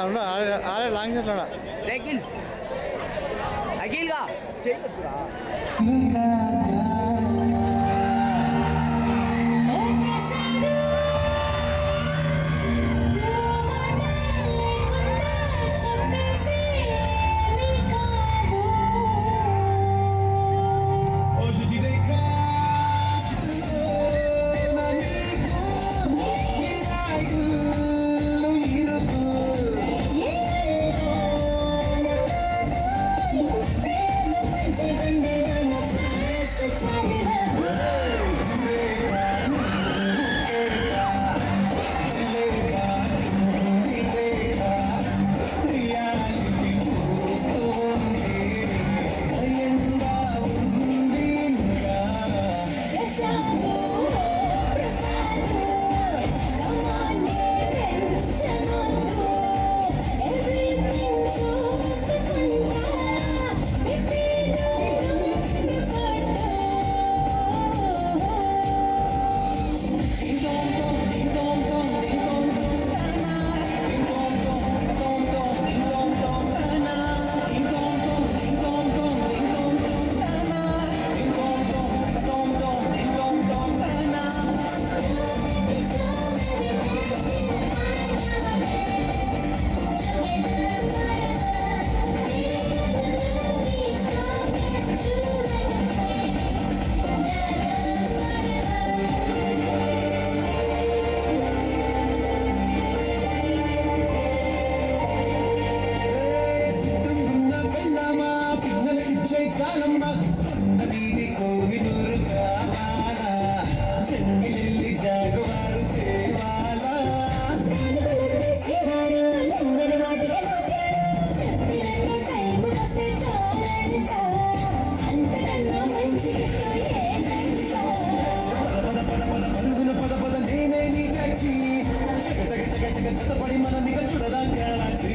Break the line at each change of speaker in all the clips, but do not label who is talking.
ఆడే long shot
Akhil అఖిల్గా చేయొద్దురా
చెత్తపడి మన దిగ చూడదా గెలాక్సీ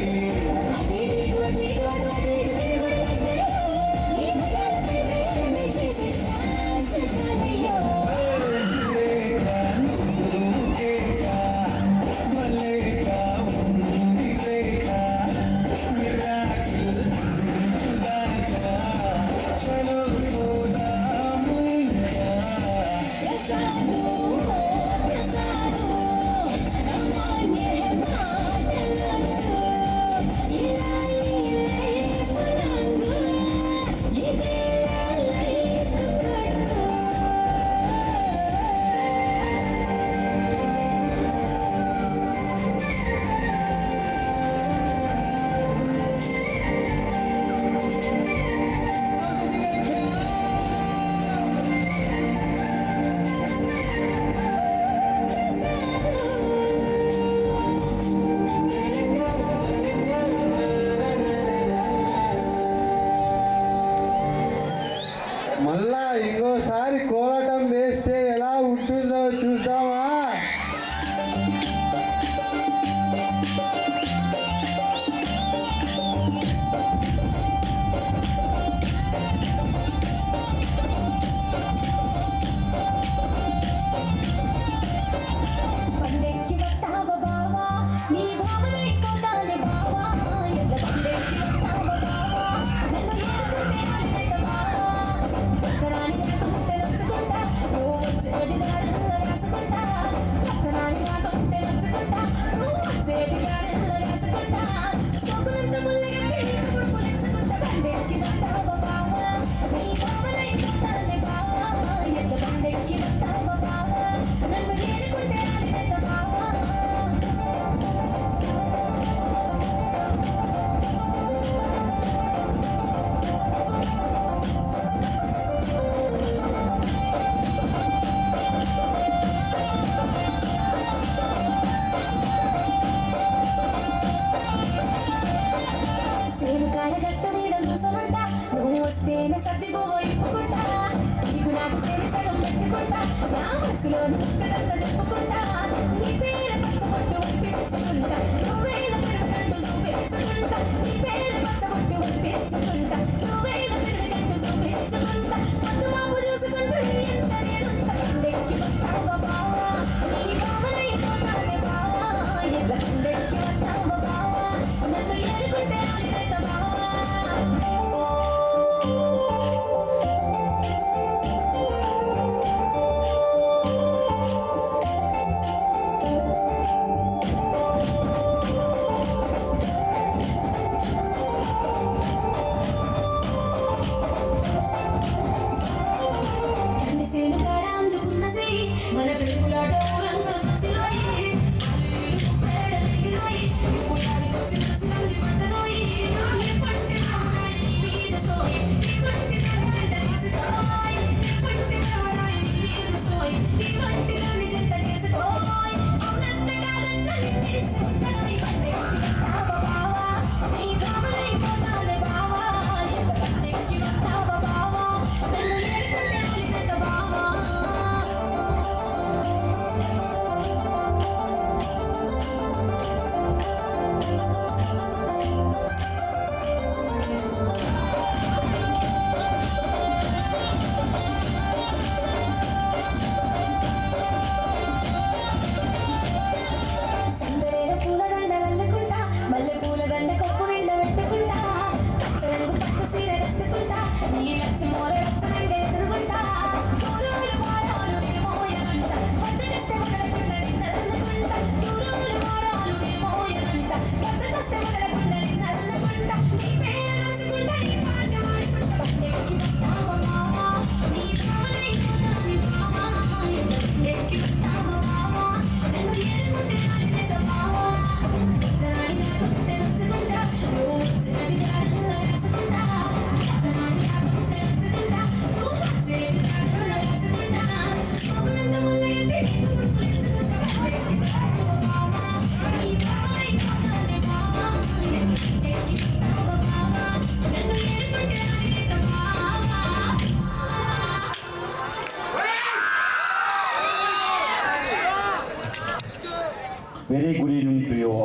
మళ్ళా ఇంకోసారి కోలాటం వేస్తే ఎలా ఉంటుందో చూద్దామా?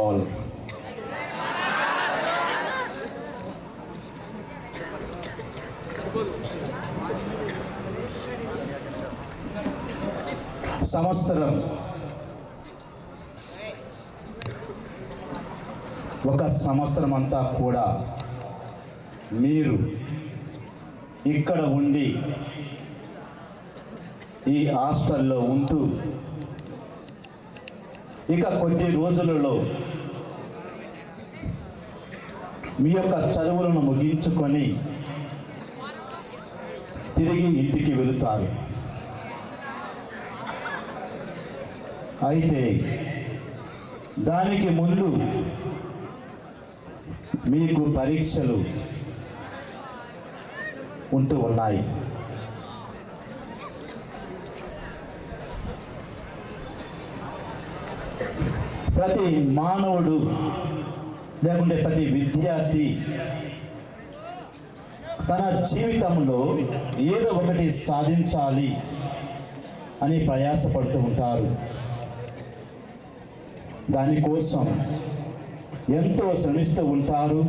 ఆల్. సంవత్సరం ఒక సంవత్సరం అంతా కూడా మీరు ఇక్కడ ఉండి ఈ హాస్టల్లో ఉంటూ ఇక కొద్ది రోజులలో మీ యొక్క చదువులను ముగించుకొని తిరిగి ఇంటికి వెళుతారు. అయితే దానికి ముందు మీకు పరీక్షలు ఉంటూ ఉన్నాయి. ప్రతి మానవుడు లేకుంటే ప్రతి విద్యార్థి తన జీవితంలో ఏదో ఒకటి సాధించాలి అని ప్రయాసపడుతూ ఉంటారు. దానికోసం ఎంతో శ్రమిస్తూ ఉంటారు,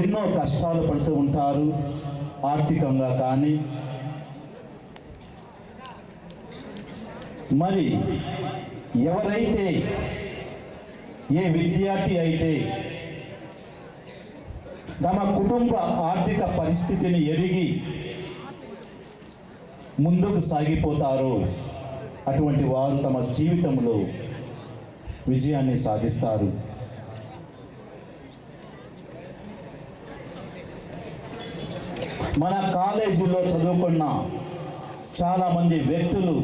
ఎన్నో కష్టాలు పడుతూ ఉంటారు, ఆర్థికంగా కానీ. మరి ఎవరైతే ఏ విద్యార్థి అయితే తమ కుటుంబ ఆర్థిక పరిస్థితిని ఎరిగి ముందుకు సాగిపోతారో అటువంటి వారు తమ జీవితంలో విజయాన్ని సాధిస్తారు. మన కాలేజీలో చదువుకున్న చాలామంది వ్యక్తులు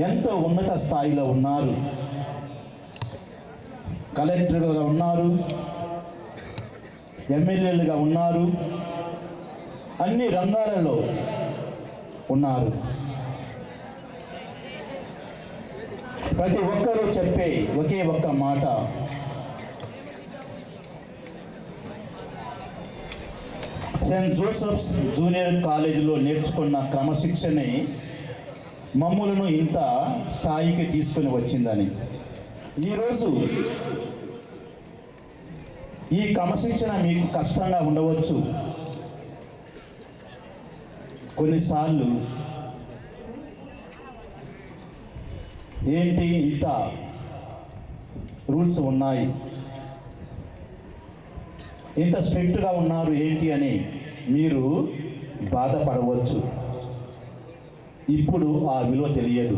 ఎంతో ఉన్నత స్థాయిలో ఉన్నారు. కలెక్టర్లుగా ఉన్నారు, ఎమ్మెల్యేలుగా ఉన్నారు, అన్ని రంగాలలో ఉన్నారు. ప్రతి ఒక్కరూ చెప్పే ఒకే ఒక్క మాట, సెయింట్ జోసెఫ్స్ జూనియర్ కాలేజీలో నేర్చుకున్న క్రమశిక్షణే మమ్ములను ఇంత స్థాయికి తీసుకొని వచ్చిందని. ఈరోజు ఈ క్రమశిక్షణ మీకు కష్టంగా ఉండవచ్చు. కొన్నిసార్లు ఏంటి ఇంత రూల్స్ ఉన్నాయి, ఇంత స్ట్రిక్ట్గా ఉన్నారు ఏంటి అని మీరు బాధపడవచ్చు. ఇప్పుడు ఆ విలువ తెలియదు.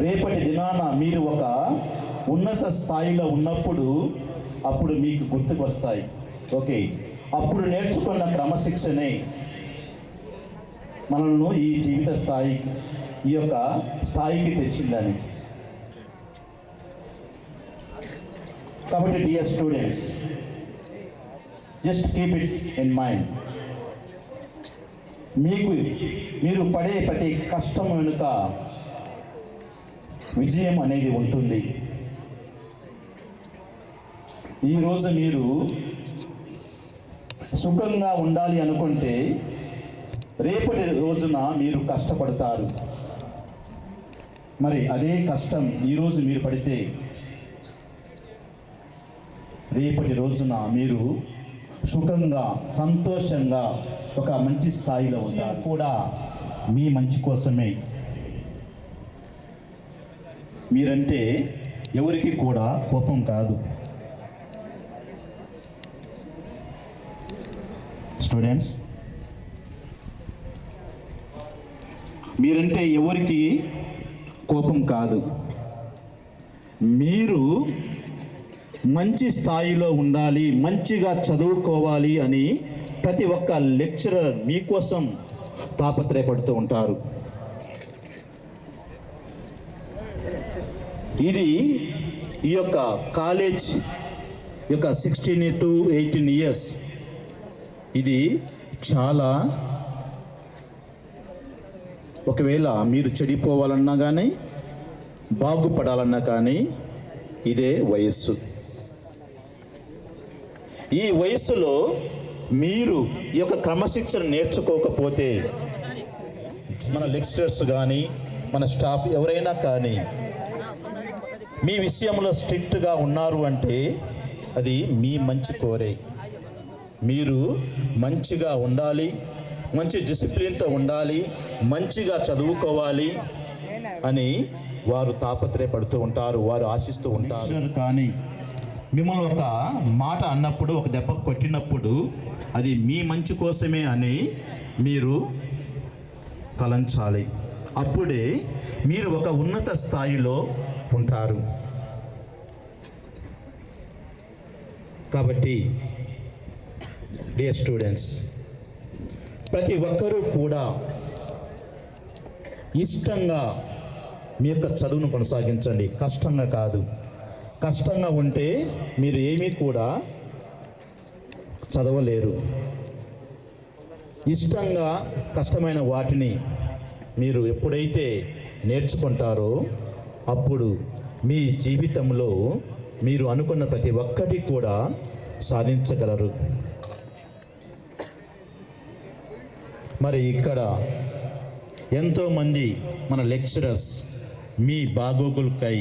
రేపటి దినాన మీరు ఒక ఉన్నత స్థాయిలో ఉన్నప్పుడు అప్పుడు మీకు గుర్తుకు వస్తాయి, ఓకే అప్పుడు నేర్చుకున్న క్రమశిక్షణే మనల్ని ఈ జీవిత స్థాయికి, ఈ యొక్క స్థాయికి తెచ్చిందని. కాబట్టి dear students, just keep it in mind. మీరు పడే ప్రతి కష్టం వెనుక విజయం అనేది ఉంటుంది. ఈరోజు మీరు సుఖంగా ఉండాలి అనుకుంటే రేపటి రోజున మీరు కష్టపడతారు. మరి అదే కష్టం ఈరోజు మీరు పడితే రేపటి రోజున మీరు సుఖంగా సంతోషంగా ఒక మంచి స్థాయిలో ఉంటారు. కూడా మీ మంచి కోసమే. మీరంటే ఎవరికి కూడా కోపం కాదు. స్టూడెంట్స్, మీరంటే ఎవరికి కోపం కాదు. మీరు మంచి స్థాయిలో ఉండాలి, మంచిగా చదువుకోవాలి అని ప్రతి ఒక్క లెక్చరర్ మీకోసం తాపత్రయపడుతూ ఉంటారు. ఇది ఈ యొక్క కాలేజ్ యొక్క 16 to 18 years ఇది చాలా, ఒకవేళ మీరు చెడిపోవాలన్నా కానీ బాగుపడాలన్నా కానీ ఇదే వయస్సు. ఈ వయస్సులో మీరు ఈ యొక్క క్రమశిక్షణ నేర్చుకోకపోతే మన లెక్చరర్స్ కానీ మన స్టాఫ్ ఎవరైనా కానీ మీ విషయంలో స్ట్రిక్ట్గా ఉన్నారు అంటే అది మీ మంచి కోరే. మీరు మంచిగా ఉండాలి, మంచి డిసిప్లిన్తో ఉండాలి, మంచిగా చదువుకోవాలి అని వారు తాపత్రయపడుతూ ఉంటారు, వారు ఆశిస్తూ ఉంటారు. కానీ మిమ్మల్ని ఒక మాట అన్నప్పుడు, ఒక దెబ్బ కొట్టినప్పుడు అది మీ మంచి కోసమే అని మీరు తలంచాలి. అప్పుడే మీరు ఒక ఉన్నత స్థాయిలో ఉంటారు. కాబట్టి డియర్ స్టూడెంట్స్, ప్రతి ఒక్కరూ కూడా ఇష్టంగా మీ యొక్క చదువును కొనసాగించండి, కష్టంగా కాదు. కష్టంగా ఉంటే మీరు ఏమీ కూడా చదవలేరు. ఇష్టంగా కష్టమైన వాటిని మీరు ఎప్పుడైతే నేర్చుకుంటారో అప్పుడు మీ జీవితంలో మీరు అనుకున్న ప్రతి ఒక్కటి కూడా సాధించగలరు. మరి ఇక్కడ ఎంతోమంది మన లెక్చరర్స్ మీ బాగోగులకై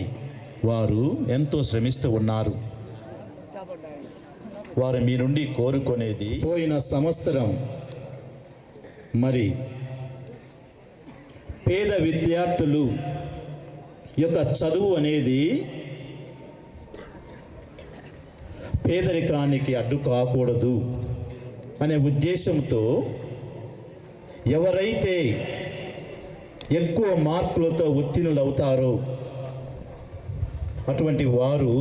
వారు ఎంతో శ్రమిస్తూ ఉన్నారు. వారు మీ నుండి కోరుకునేది పోయిన సంవత్సరం మరి పేద విద్యార్థులు యొక్క చదువు అనేది పేదరికానికి అడ్డు కాకూడదు అనే ఉద్దేశంతో ఎవరైతే ఎక్కువ మార్కులతో ఉత్తీర్ణులు అవుతారో అటువంటి వారు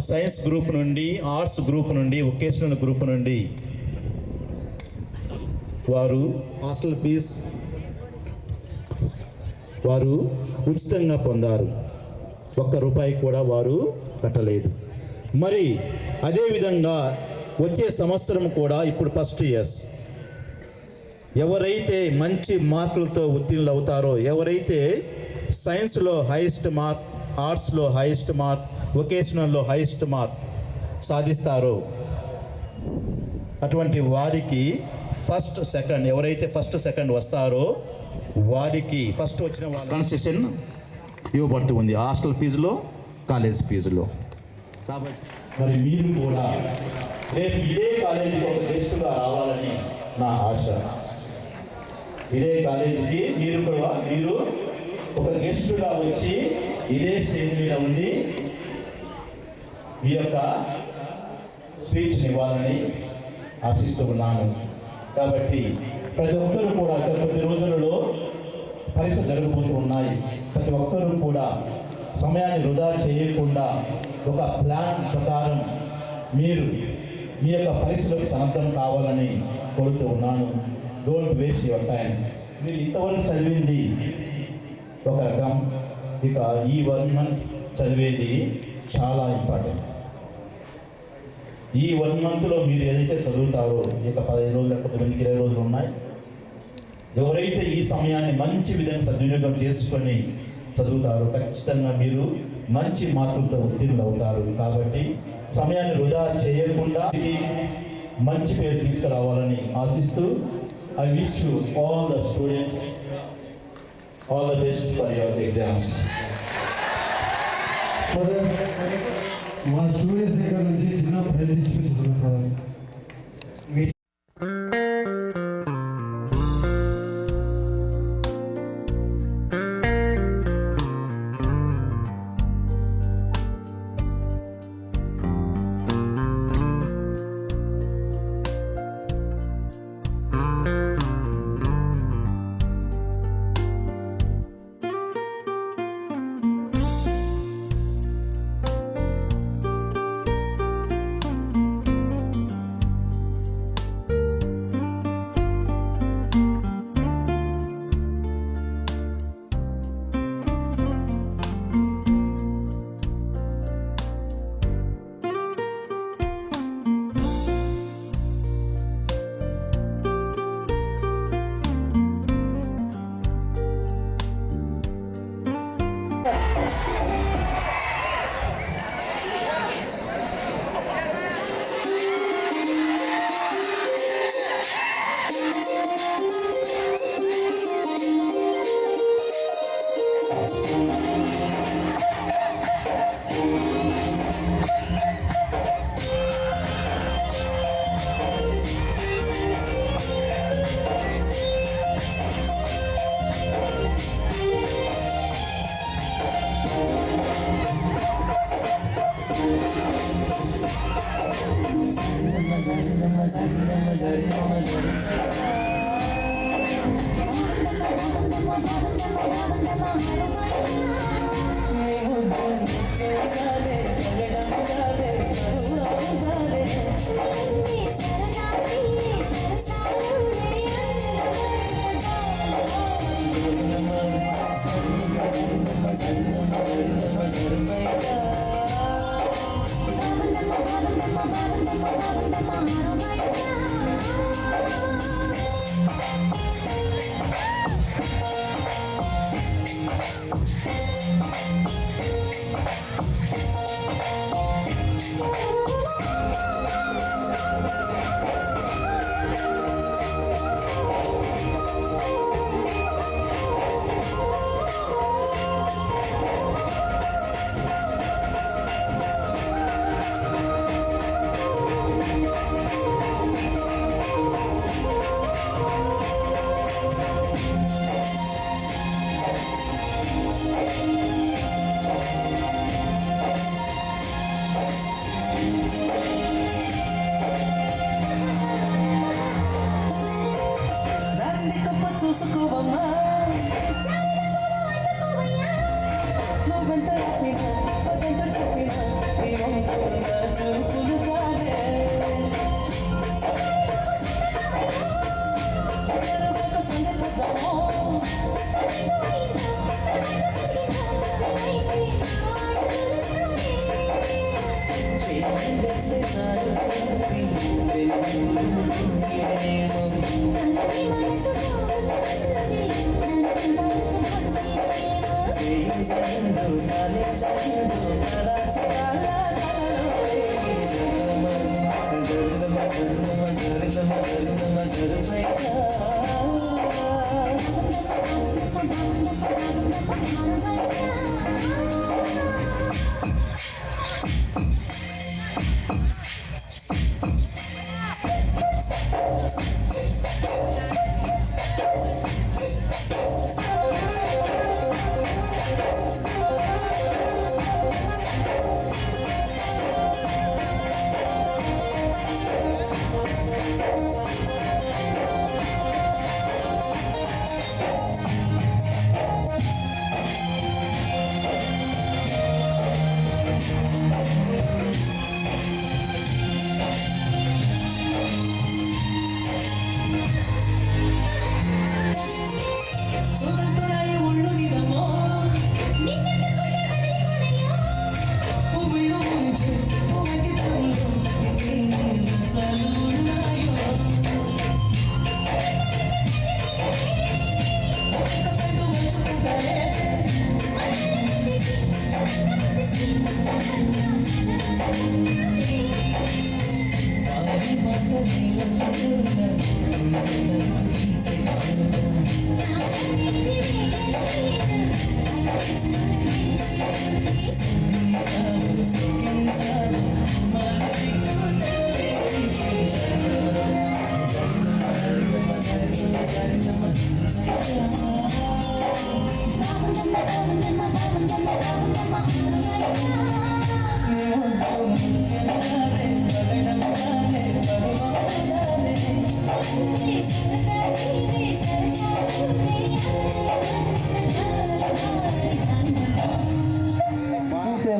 సైన్స్ గ్రూప్ నుండి, ఆర్ట్స్ గ్రూప్ నుండి, వొకేషనల్ గ్రూప్ నుండి వారు హాస్టల్ ఫీజు వారు ఉచితంగా పొందారు. ₹1 కూడా వారు కట్టలేదు. మరి అదేవిధంగా వచ్చే సంవత్సరం కూడా ఇప్పుడు ఫస్ట్ ఇయర్స్ ఎవరైతే మంచి మార్కులతో ఉత్తీర్ణులు అవుతారో, ఎవరైతే సైన్స్లో హైయెస్ట్ మార్క్, ఆర్ట్స్లో హైయెస్ట్ మార్క్, వొకేషనల్లో హైయెస్ట్ మార్క్ సాధిస్తారో అటువంటి వారికి ఫస్ట్ సెకండ్, ఎవరైతే ఫస్ట్ సెకండ్ వస్తారో వారికి ఫస్ట్ వచ్చిన వాళ్ళ కన్సెషన్ ఇవ్వబడుతూ ఉంది హాస్టల్ ఫీజులో, కాలేజ్ ఫీజులో. కాబట్టి మరి మీరు కూడా రేపు ఇదే కాలేజీకి ఒక గెస్ట్గా రావాలని నా ఆశ. ఇదే కాలేజీకి మీరు ఒక గెస్ట్గా వచ్చి ఇదే స్టేజ్ మీద ఉండి ఈ యొక్క స్పీచ్ ఇవ్వాలని ఆశిస్తూ ఉన్నాను. కాబట్టి ప్రతి ఒక్కరూ కూడా కొద్ది రోజులలో పరీక్ష జరగబోతూ ఉన్నాయి. ప్రతి ఒక్కరూ కూడా సమయాన్ని వృధా చేయకుండా ఒక ప్లాన్ ప్రకారం మీరు మీ యొక్క పరీక్షలకు సన్నద్ధం కావాలని కోరుతూ ఉన్నాను. Don't waste your time. మీరు ఇంతవరకు చదివింది ఒక రకం, ఇక ఈ 1 month చదివేది చాలా ఇంపార్టెంట్. ఈ 1 monthలో మీరు ఏదైతే చదువుతారో, ఇక 15 రోజులు, కొంతమందికి 20 రోజులు ఉన్నాయి. ఎవరైతే ఈ సమయాన్ని మంచి విధంగా సద్వినియోగం చేసుకొని చదువుతారో ఖచ్చితంగా మీరు మంచి మార్కులతో ఉత్తీర్ణులు అవుతారు. కాబట్టి సమయాన్ని వృధా చేయకుండా మంచి పేరు తీసుకురావాలని ఆశిస్తూ I wish you all the students all the best for your exams.
మా స్టూడెంట్స్ దగ్గర నుంచి చిన్న ఫ్రెండ్ స్పీచెస్ ఉన్నాయి.
చూసుకోవమ్మా నువ్వెంత చెప్పినా అదంత చెప్పినా నీ వంపున చూపులు చాలే ఒక సందర్భమో చేస్తే చాలు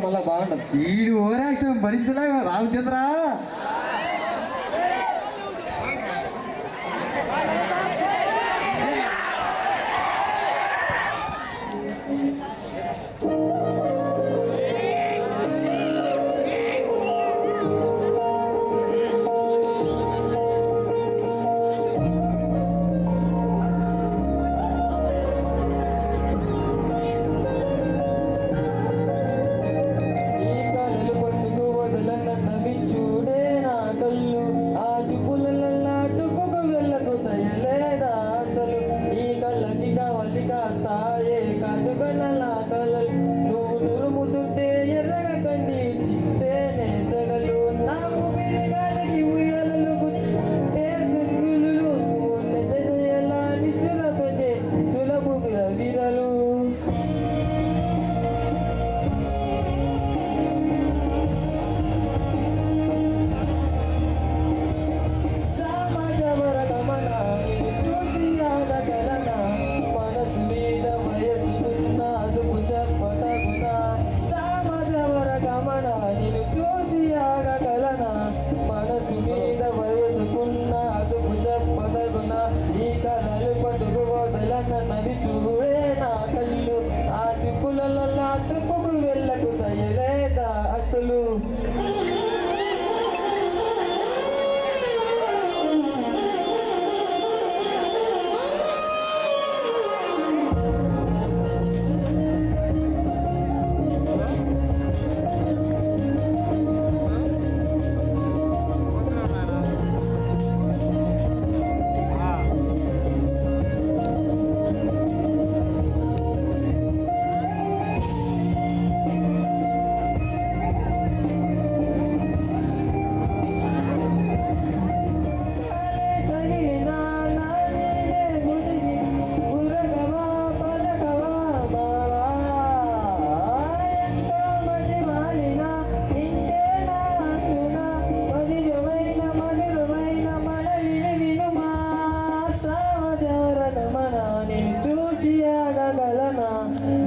మళ్ళా బాగుంటది
ఈడు ఓవరాక్షన్ భరించలేక రామచంద్ర
చూడే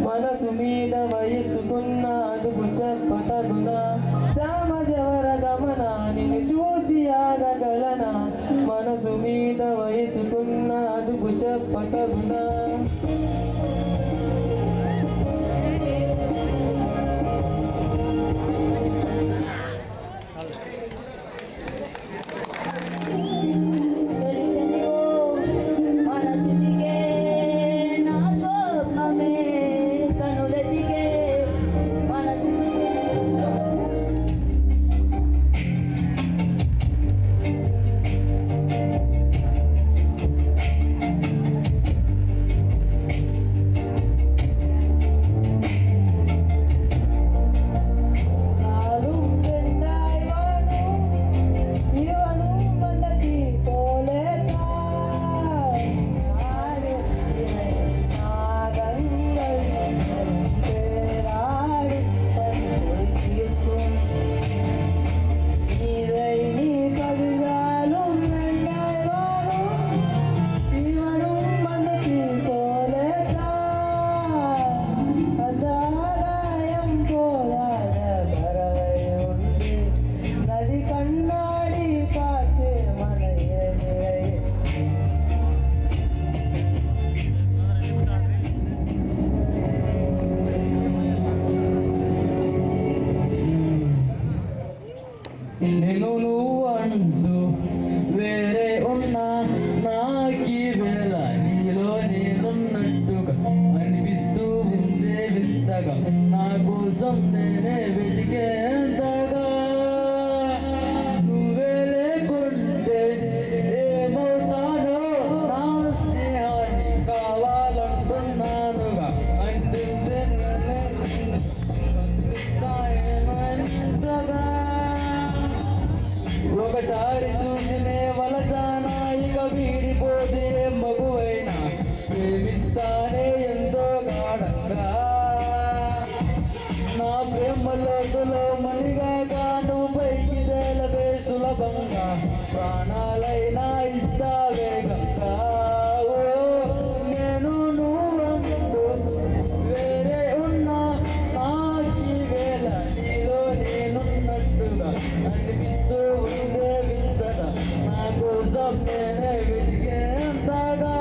మనసు మీద వయసుకున్న అదుపు చెప్పతగునా సమాజవర గమన నిన్ను చూసి ఆగగలనా మనసు మీద వయసుకున్న అదుపు చెప్పతగునా
తెలిసనివో మనసుదిగే నా స్వప్నమే కనులెదిగే మనసుదిగే నది కన్నాడి పాటే మన నేను నువ్వు అంటూ వేరే ఉన్నా నాకి వేళ నీలో నేనున్నట్టుగా అనిపిస్తూ ఉందే వింతగా నా కోసం నేనే వెతికేంతగా నువ్వే లేకుంటే ఏమవుతానో నా స్నేహాన్ని కావాలంటున్నానుగా అంటుంటే ఒకసారి చూసినే వలచానా ఇక వీడిపోతే మగువైనా ప్రేమిస్తానే ఎంతో గాఢంగా నా ప్రేమ లోతులో మలిగా కాను పైకి తేలవే సులభంగా ప్రాణాలైనా ఇస్తా వేగంగా ఓ నేను నువ్వు వేరే ఉన్నా నాకి వేళ నీలో నేనున్నట్టుగా అనిపిస్తూ ఉండే వింతగా నా కోసం నేనే వెతికేంతగా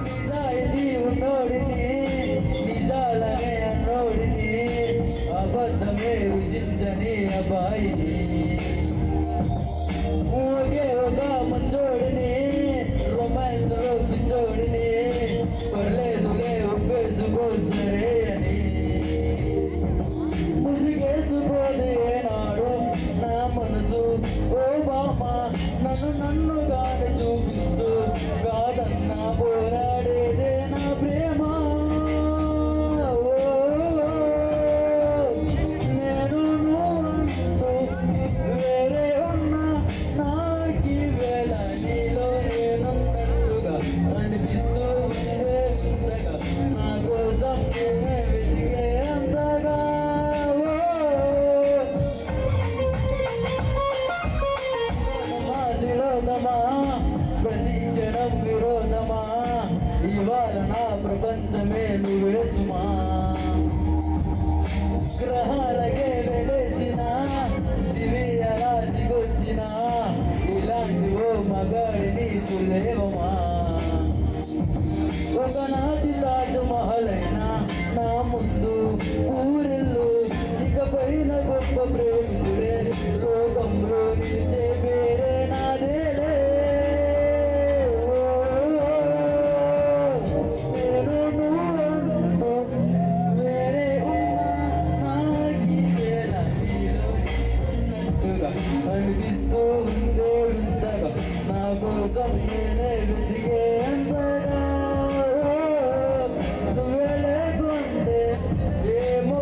నిజాయితీ ఉన్నోడిని నిజాలనే అన్నోడిని అబద్ధమే రుచించని అబ్బాయిని ఒకే ఒక మంచోడిని రొమాన్స్ లో పిచ్చోడిని పర్లేదులే ఒప్పేసుకోసరే అని ముసిగేసుకోదే నాడు నా మనసు ఓ బామ్మ నన్నుగానే చూపిస్తూ కాదన్నా పోరాడేదే నా ప్రేమ నేను వేరే ఉన్నా నాకి వేళ నీలో నేనున్నట్టుగా అనిపిస్తూ ఉండే వింతగా నా కోసం నేనే వెతికే అంతగా విరోధమా ప్రతి క్షణం విరోధమా ఇవాళ నా ప్రపంచమే నువ్వే సుమా గ్రహాలకే వెలేసిన దివి అలా దిగొచ్చిన ఇలాంటి ఓ మగాడిని చూలేవమా ఒకనాటి తాజ్ మహల్ అయినా నా ముందు ఊరిల్లు ఇకపైన గొప్ప ప్రేమికుడే లోకంలో నిలిచే పేరే నాదేలే వేరే ఉన్నా నాకి వేళ నీలో ఉన్నట్టుగా అనిపిస్తూ ఉందే వింతగా నా కోసం నేనే వెతికే అంతగా నువ్వే లేకుంటే ఏమో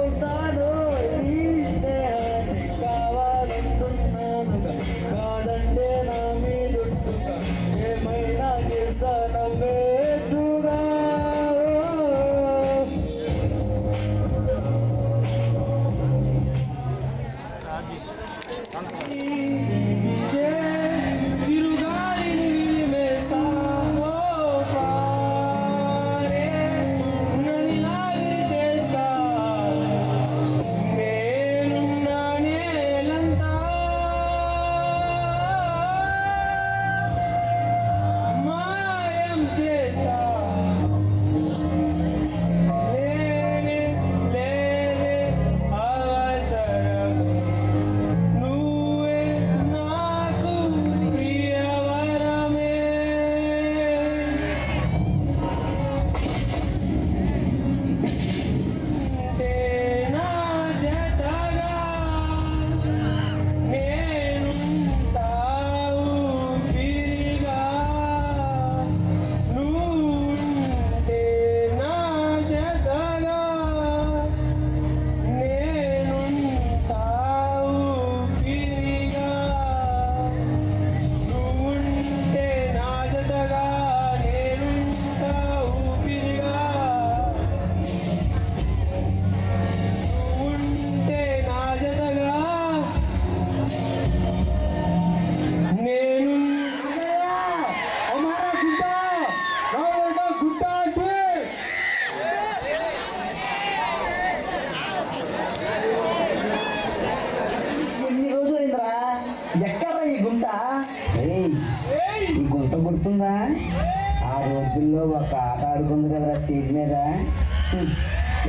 రోజుల్లో ఒక ఆట ఆడుకుంది కదరా స్టేజ్ మీద.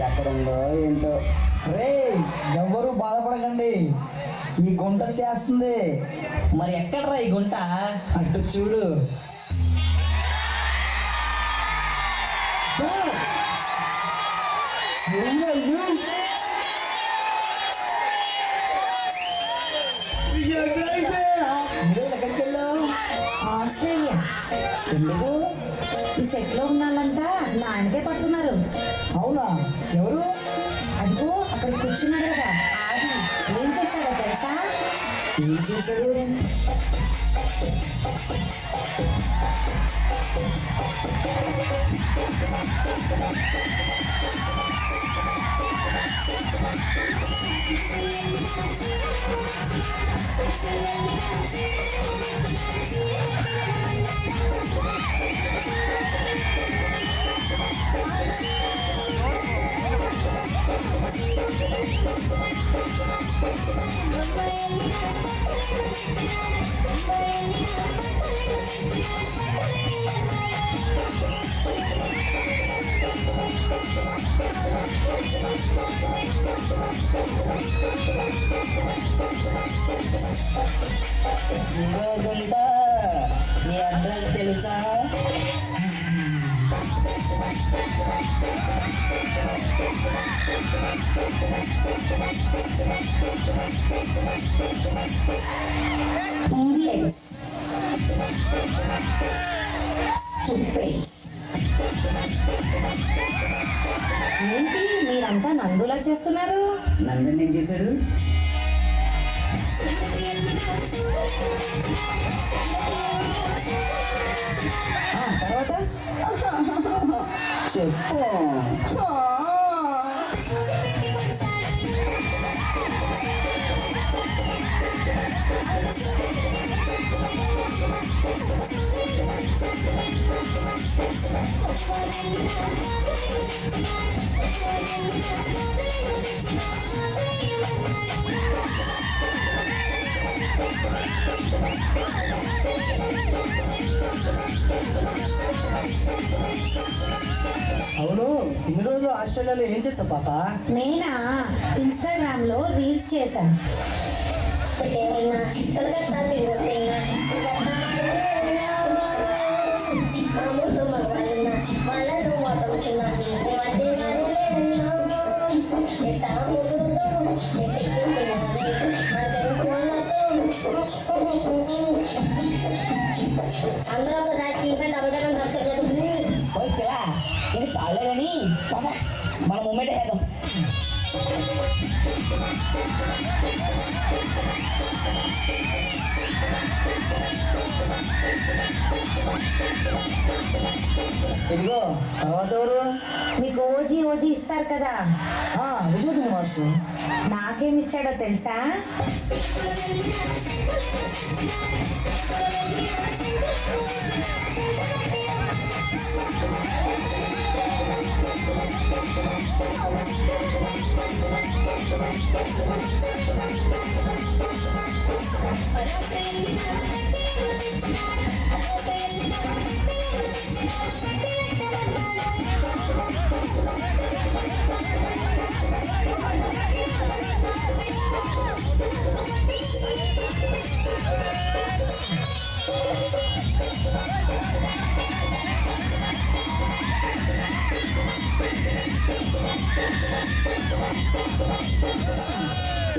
ఎక్కడుందో ఏంటో. రే ఎవ్వరూ బాధపడకండి, ఈ గుంట చేస్తుంది.
మరి ఎక్కడరా ఈ గుంట?
అటు చూడు. ఎక్కడికి వెళ్ళావు?
ఆస్ట్రేలియా.
ఎందుకు?
ఈ సెట్ లో ఉన్న వాళ్ళంతా నా ఆయనకే పడుతున్నారు.
అవునా? ఎవరు?
అదిగో అక్కడ కూర్చున్నాడు కదా ఆది. ఏం చేశాడో తెలుసా?
ఏం చేశాడు?
ఇంకో గుంట, నీ అడ్రస్ తెలుసా?
Idiots. Stupids. ఏంటి మీరంతా నందులా చేస్తున్నారు?
నందన్ ఏం చేశాడు?
తర్వాత
చెప్పు. అవును, ఇన్ని రోజులు ఆస్ట్రేలియాలో ఏం చేసావు పాప?
నేనా ఇన్స్టాగ్రామ్ లో రీల్స్ చేశాను.
అందరూ ఒకసారి స్క్రీన్ పైన డబుల్ టైం సబ్స్క్రైబ్ చేస్తుంది.
పోయి పిల్ల, ఇది చాలే కానీ పాప మన మూమెంట్ ఏదో.
ఇదిగో తర్వాత ఎవరు?
మీకు ఓజీ ఓజీ ఇస్తారు కదా,
విజయ్ మాస్టర్.
నాకేమిచ్చాడో తెలుసా?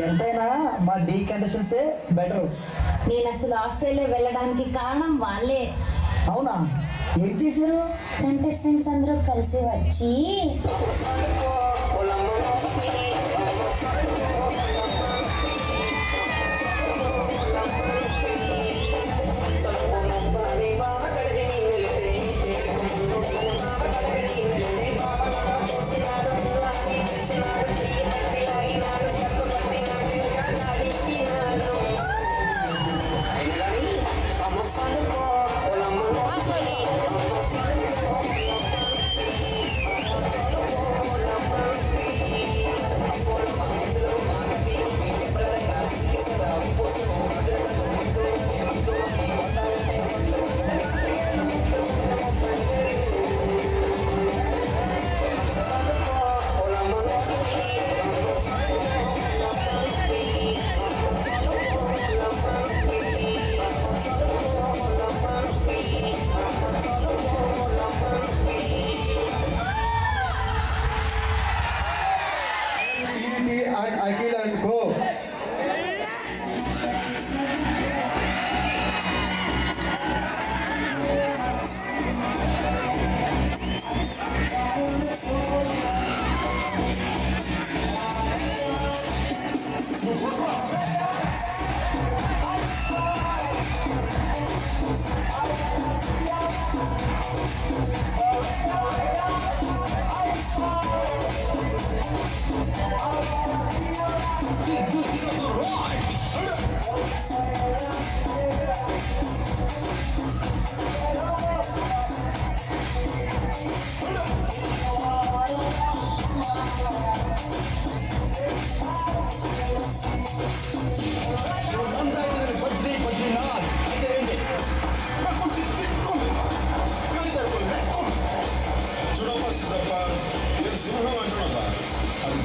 ఎంతైనా మా డీ కండిషన్సే బెటర్.
నేను అసలు ఆస్ట్రేలియా వెళ్ళడానికి కారణం వాళ్ళే.
అవునా? ఏం చేశారు?
కంటెస్టెంట్స్ అందరూ కలిసి వచ్చి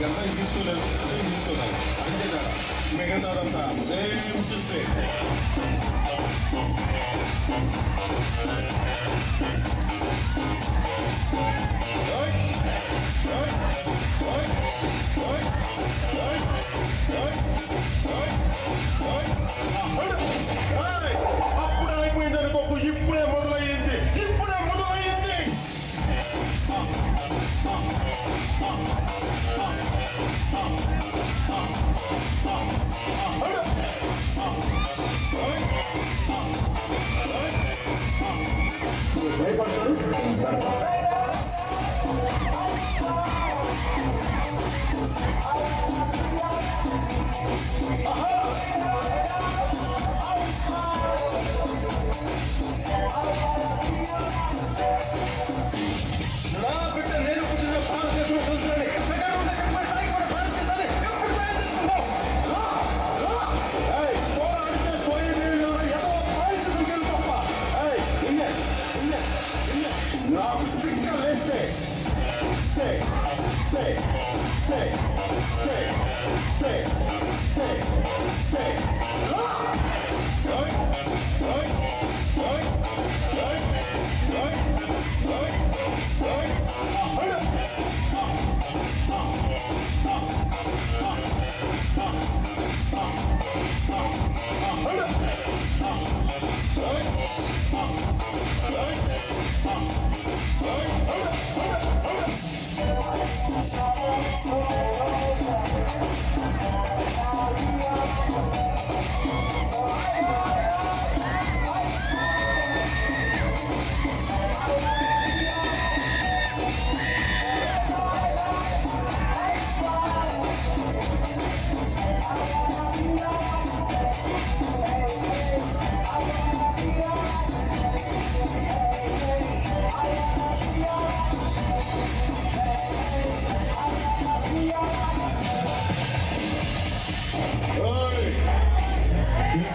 గంటలు తీసుకోలేదు తీసుకున్నాను అంతే కదా మిగతాదంతా సేమ్ టు సేమ్ అప్పుడే అయిపోయింది అనుకోకు ఇప్పుడే మొదలయ్యింది ఇప్పుడే మొదలయ్యింది నా బిడ్డ నేను పుట్టిన భారతదేశం సంస్కృతిని పోరాడితే పోయింది ఏదో పరిస్థితులు గెలుపప్ప నాకు సిగ్నల్ వేస్తే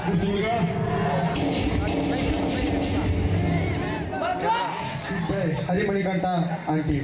గుర్తుందిగా
Harimanikanta aunty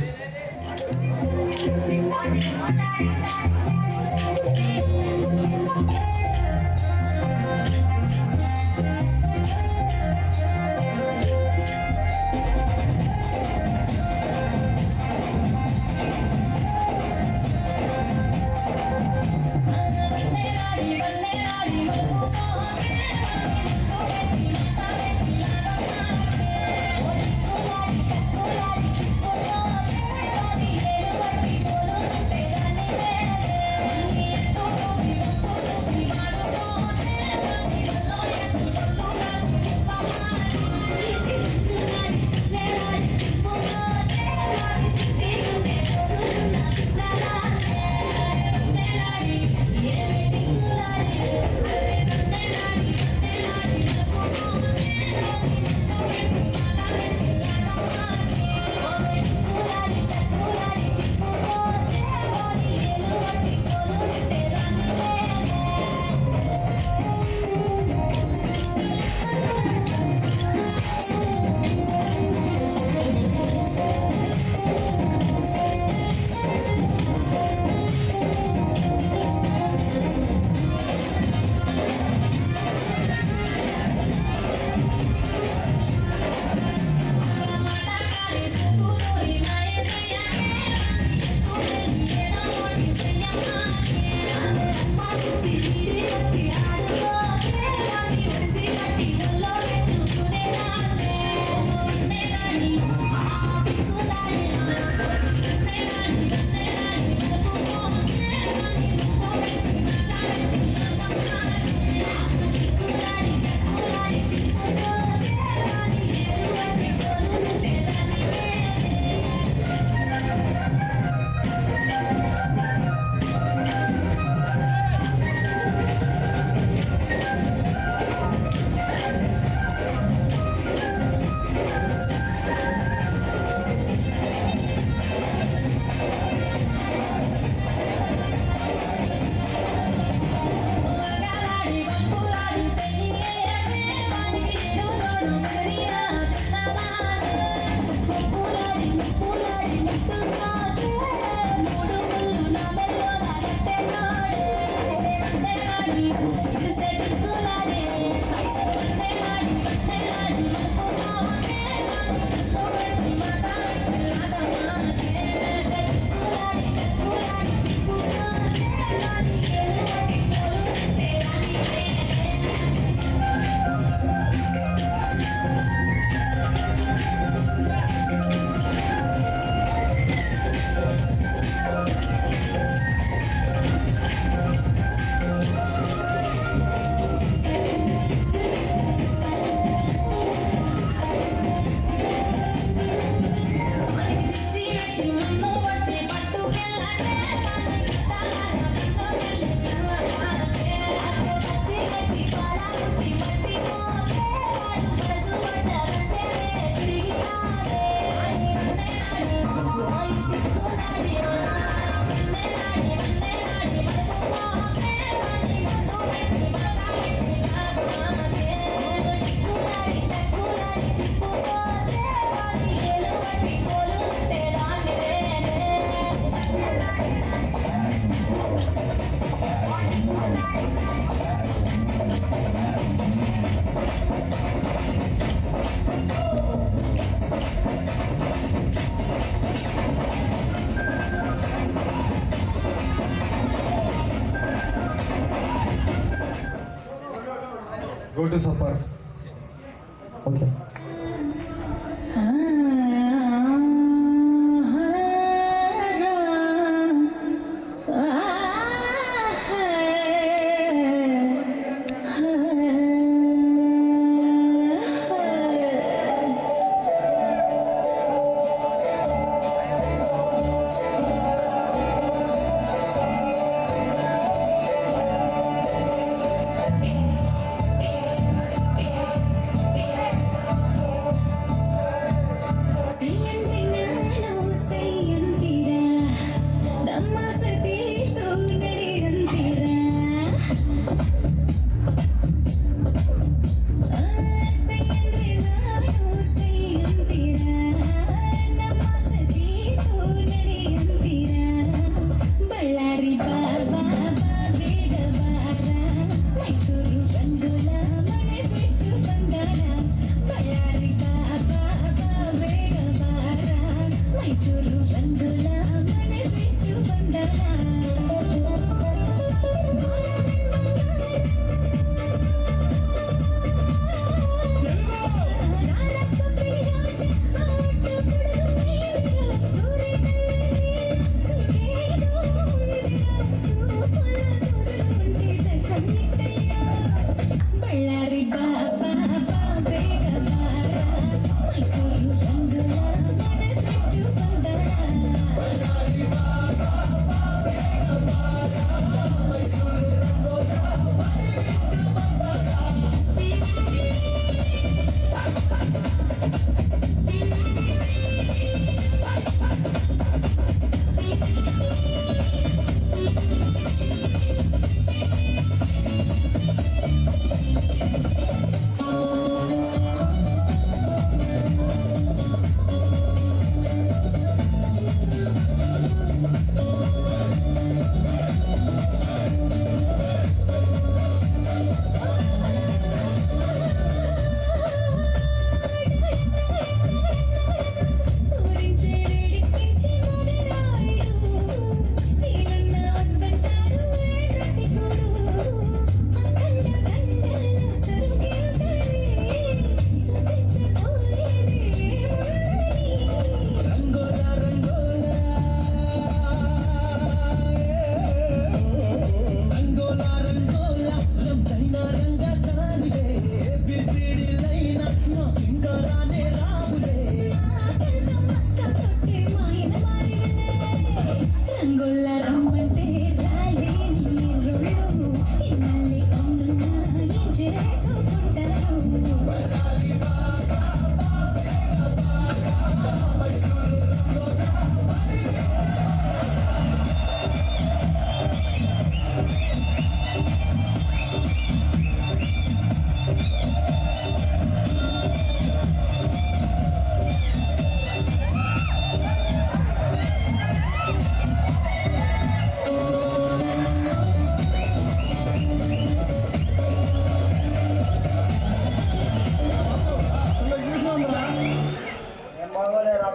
go to supper. Okay.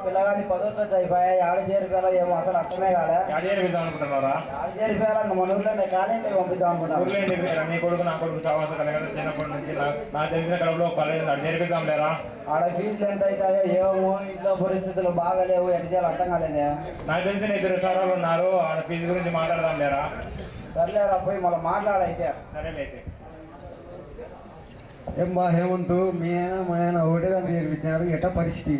పిల్లగాని 10వ తరగతి అయిపోయా 50 రూపాయలు ఏమో అసలు అర్థమే కాలే.
50 రూపాయలు అనుకుంటున్నారా?
50 రూపాయలు మన ఊర్లో కాలేజీ పంపిద్దాం అనుకుంటున్నాను.
ఊర్లో నీ కొడుకు నా కొడుకు సవాస కలగదు. చిన్నప్పటి నుంచి నాకు తెలిసిన కడపలో కాలేజ్ 50 రూపాయలు అమ్మలేరా?
ఆడ ఫీజులు ఎంత అవుతాయో ఏమో, ఇంట్లో పరిస్థితులు బాగాలేవు, ఎటు చేయాలి అర్థం కాలేదే.
నాకు తెలిసిన 2 సార్లు ఉన్నారు, ఆడ ఫీజు గురించి మాట్లాడదాం లేరా?
సర్లేరా పోయి మళ్ళీ మాట్లాడైతే.
సరేలైతే.
ఏం బా హేమంత్, మీ ఆయన మా ఆయన ఒకటే దాన్ని చేర్పించారు, ఎట్ట పరిస్థితి?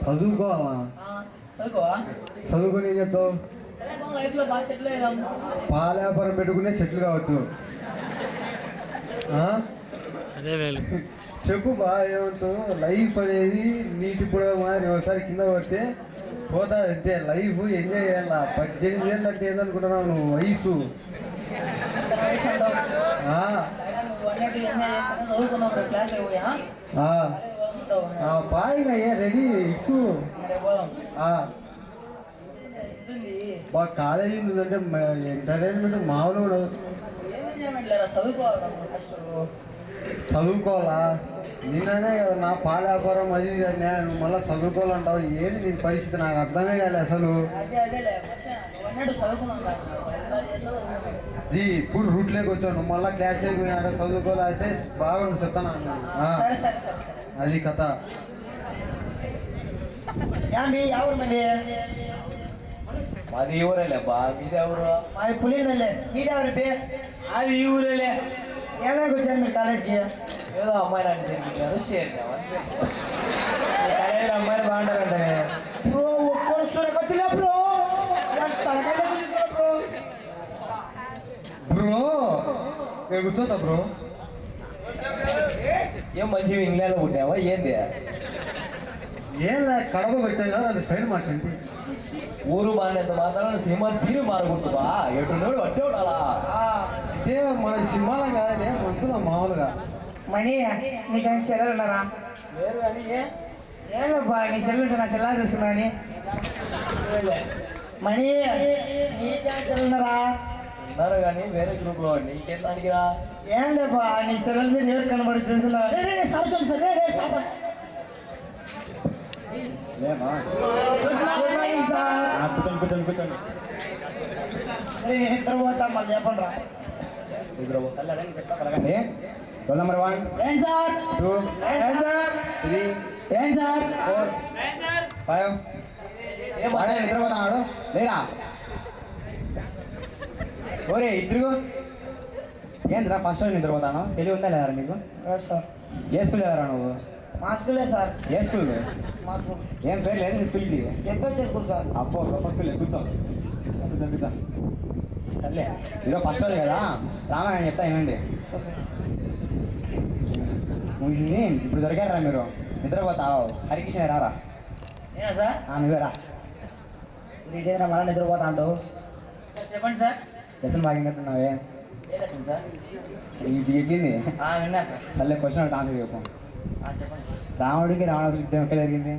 చదువుకోవాలా? చదువుకొని ఏం చేస్తావు? పాల వ్యాపారం పెట్టుకునే చెట్లు కావచ్చు. చెప్పు బా హేమంత్, లైఫ్ అనేది నీటి కూడా మరి ఒకసారి కింద పడితే పోతుంది అంతే. లైఫ్ ఎంజాయ్ చేయాలా. 18 ఏళ్ళు అంటే ఏందనుకుంటున్నావు నువ్వు? వయసు బాగా రెడీ ఇసు బాగా కాలేజీ ఉందంటే ఎంటర్టైన్మెంట్ మామూలు చదువుకోవాలా? నిన్ననే కదా నా పాల వ్యాపారం అది నువ్వు మళ్ళీ చదువుకోవాలంటావు. ఏంటి నీ పరిస్థితి? నాకు అర్థమే కాలే అసలు. ఇది ఇప్పుడు రూట్లోకి వచ్చాను మళ్ళీ క్లాస్లోకి పోయినాక చదువుకోవాలంటే బాగుండు చెప్తాను
సరే సరే సరే
అది కథ.
ఏంటి ఎవరు మంది
మాది ఈ ఊరేలే బా మీది ఎవరు?
మాది పులిందలే మీది ఎవరి
అది ఈ ఊరేలే.
ఏడాకి వచ్చారు మీరు కాలేజ్కి
ఏదో అమ్మాయి నన్ను జరిపించారు షేర్
కాలేజ్ అమ్మాయిలు బాగుంటారంట బ్రో ఒక్కరు సురకొద్దిలే బ్రో తలకాయ బ్రో
బ్రో నేను కూర్చోతా బ్రో.
ఏం మంచి ఇంగ్లాండ్లో పుట్టావా ఏంది?
ఏం లే కడపకి వచ్చాం కదా అది స్టైల్ మార్చండి.
ఊరు బాగానేంత మాత్రం సినిమా తీరు మారకూడదువా? ఎటు నోడు అట్టే ఉండాలా?
అంటే మన సింహాలం కాదులే మంతున్నా మామూలుగా.
మణి నీకు అని సెలవులు ఉన్నారా?
లేరు కానీ
ఏమబ్బా నీ సెలవు ఉంటే నా సెల్లా చూసుకున్నా అని మణి నీకే సెలవు ఉన్నారా?
ఉన్నారు కానీ వేరే గ్రూప్లో నీకేం దానికిరా?
ఏంటబ్బా నీ సెలవుల మీద ఎవరు కనబడి చూసుకున్నా
కూర్చోండి కూర్చోండి కూర్చోండి.
నిద్ర పోతా మళ్ళీ చెప్పండి రా.
చెప్తాకండి. Roll number 1
sir
2 3
sir
4 5. వాడే నిద్రపోతాడు లేరా? ఓరే ఇద్దరు ఏంద్రా ఫస్ట్ రోజు నిద్రపోతాను తెలివి ఉందా లేదా నీకు?
సార్
ఏ స్కూల్ చదవరా నువ్వు?
మా స్కూలే సార్
ఏ స్కూల్?
మా స్కూల్
ఏం పేరు లేదు నీ స్కూల్కి?
ఎక్కువ స్కూల్ సార్.
అప్పో గొప్ప స్కూల్ కూర్చో కూర్చో కూర్చో. సర్లే ఈరోజు ఫస్ట్ రోజు కదా రామా నేను చెప్తా వినండి. ముగిసింది ఇప్పుడు దొరికారా మీరు? నిద్రపోతావు హరికృష్ణ రారా?
ఏనా సార్
నువ్వే రా.
నీకేదైనా మళ్ళీ నిద్రపోతా అంటావు? చెప్పండి సార్.
లెసన్ బాగా వింటున్నావే?
ఏ లెసన్ సార్?
ఇది ఎక్కింది.
విన్నా సార్.
సర్లే క్వశ్చన్ ఆన్సర్ చెప్పు.
చెప్పండి.
రాముడికి రావణాసుడికి యుద్ధం ఎక్కడ జరిగింది?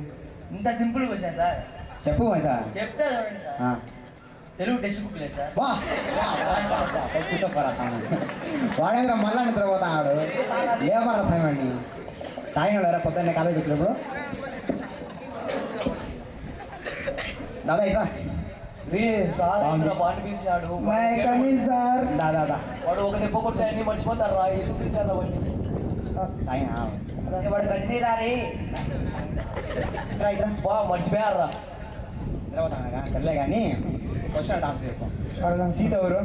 ఇంత సింపుల్ క్వశ్చన్ సార్.
చెప్పు అయితే.
చెప్తా చూడండి సార్. తెలుగు టెక్స్ట్ బుక్ లేదు సార్.
కూర్చోపోరా సామి వాడేంద్ర మళ్ళా నిద్రపోతాడు లేవరా సామి తాగిన లేరా పొద్దున్నే కాలేజీకి వచ్చినప్పుడు? దాదా ఇట్రా
పాట పిలిచాడు
దాదా
వాడు ఒక దెబ్బ కొట్టి అన్ని మర్చిపోతారు రా ఎందుకు పిలిచాడు వాడిని?
తాగినా
వాడు గజనీ రారి మర్చిపోయారా?
నిద్రపోతాను సర్లే కానీ క్వశ్చన్ ఆన్సర్ చెప్పు. సీత ఎవరు?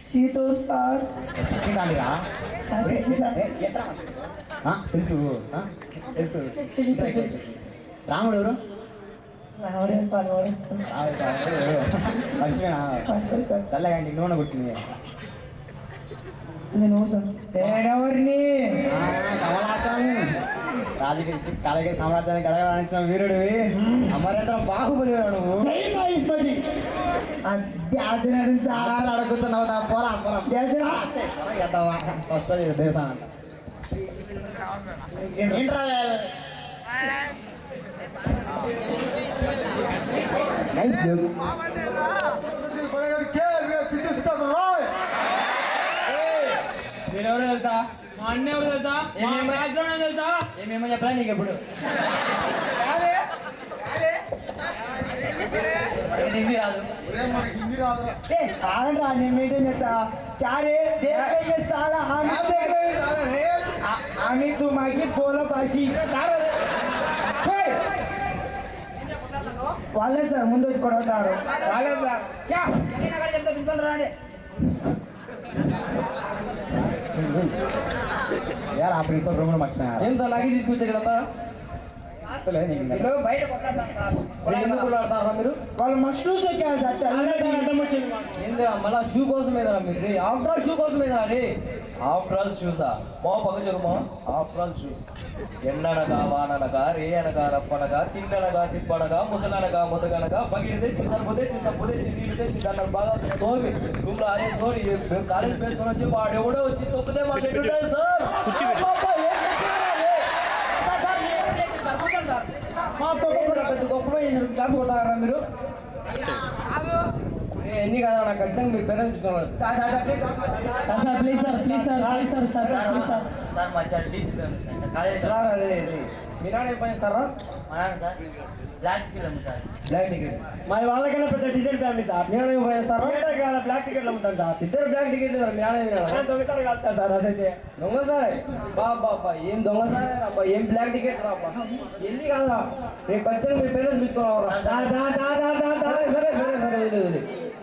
సీతూరు సార్.
రా తెలుసు తెలుసు. రాముడు ఎవరు? మర్చిపోయినా సర్లే కానీ నూనె కొట్టింది.
నేనెవరిని?
కమలాసన్ రాజకీయ కాలకీయ సామ్రాజ్యానికి గడగడానికి వీరుడివి అమరేంద్రం బాహుబలి నువ్వు. చాలా అడుగుతున్నావు పోరా ఫస్ట్ దేశం అంట. నైస్
మీరెవరు తెలుసా? మా అన్న ఎవరు తెలుసా? బ్యాక్గ్రౌండ్ తెలుసా? ఏమేమో చెప్పలే నీకు ఎప్పుడు హిందీ రాదు. నేను మెయింటైన్ చేస్తా. আমি তোমাকে పోలపాసి వాళ్ళే సార్ ముందు వచ్చి కొడతారు. వాళ్ళే సార్
యార్ ఆ ప్రిన్సిపల్ రూమ్ లో మర్చిపోయారు.
ఏం సార్ లాగే తీసుకొచ్చారు కదా బయట కొట్లాడతారా మీరు? వాళ్ళు మస్తు వచ్చారు సార్.
ఏంది మళ్ళా షూ కోసమేదా మీరు? ఆఫ్టర్ ఆల్ షూ కోసమేదా అది? ఆఫ్టర్ ఆల్ షూసా? మా పక్క చెరుమా ఆఫ్టర్ ఆల్ షూస్. ఎండనగా వాననగా రే అనగా రప్పనగా తిన్ననగా తిప్పనగా ముసలనగా ముదగనగా బగిడి తెచ్చి సరుపు తెచ్చి సబ్బు తెచ్చి నీళ్ళు తెచ్చి దాన్ని బాగా తోమి రూమ్ లో ఆరేసుకొని కాలేజ్ వేసుకొని వచ్చి వాడు ఎవడో వచ్చి తొక్కితే మాకు ఎట్టుంటుంది సార్?
పెద్ద గొప్ప క్లాస్ కొట్టారా మీరు?
ఎన్ని కాదా నాకు ఖచ్చితంగా మీరు పేరెంట్స్ చూసుకోవాలి.
Sir please sir please sir please sir please sir sir please sir
sir మా చడ్డీ కాలేజ్
మీ నాన్న ఏం పని చేస్తారా?
మా నాన్న సార్ బ్లాక్ టికెట్ అమ్ముతారు.
Black ticket. మరి వాళ్ళకైనా పెద్ద డిజైన్ ఫ్యామిలీ సార్. మీ నాన్న ఏం పని చేస్తారా? బ్లాక్ టికెట్లు అమ్ముతాను సార్. ఇద్దరు బ్లాక్ టికెట్లు సార్. మీ నాన్న దొంగసారి కాదు సార్. అసైతే దొంగ సార్. బాబా ఏం దొంగ సార్ అబ్బా, ఏం బ్లాక్ టికెట్ రా అబ్బా, ఎన్ని కాదురా. రేపు ఖచ్చితంగా మీ పేరెంట్స్ పిలుచుకోవాలరా సార్. సరే సరే సరే సరే,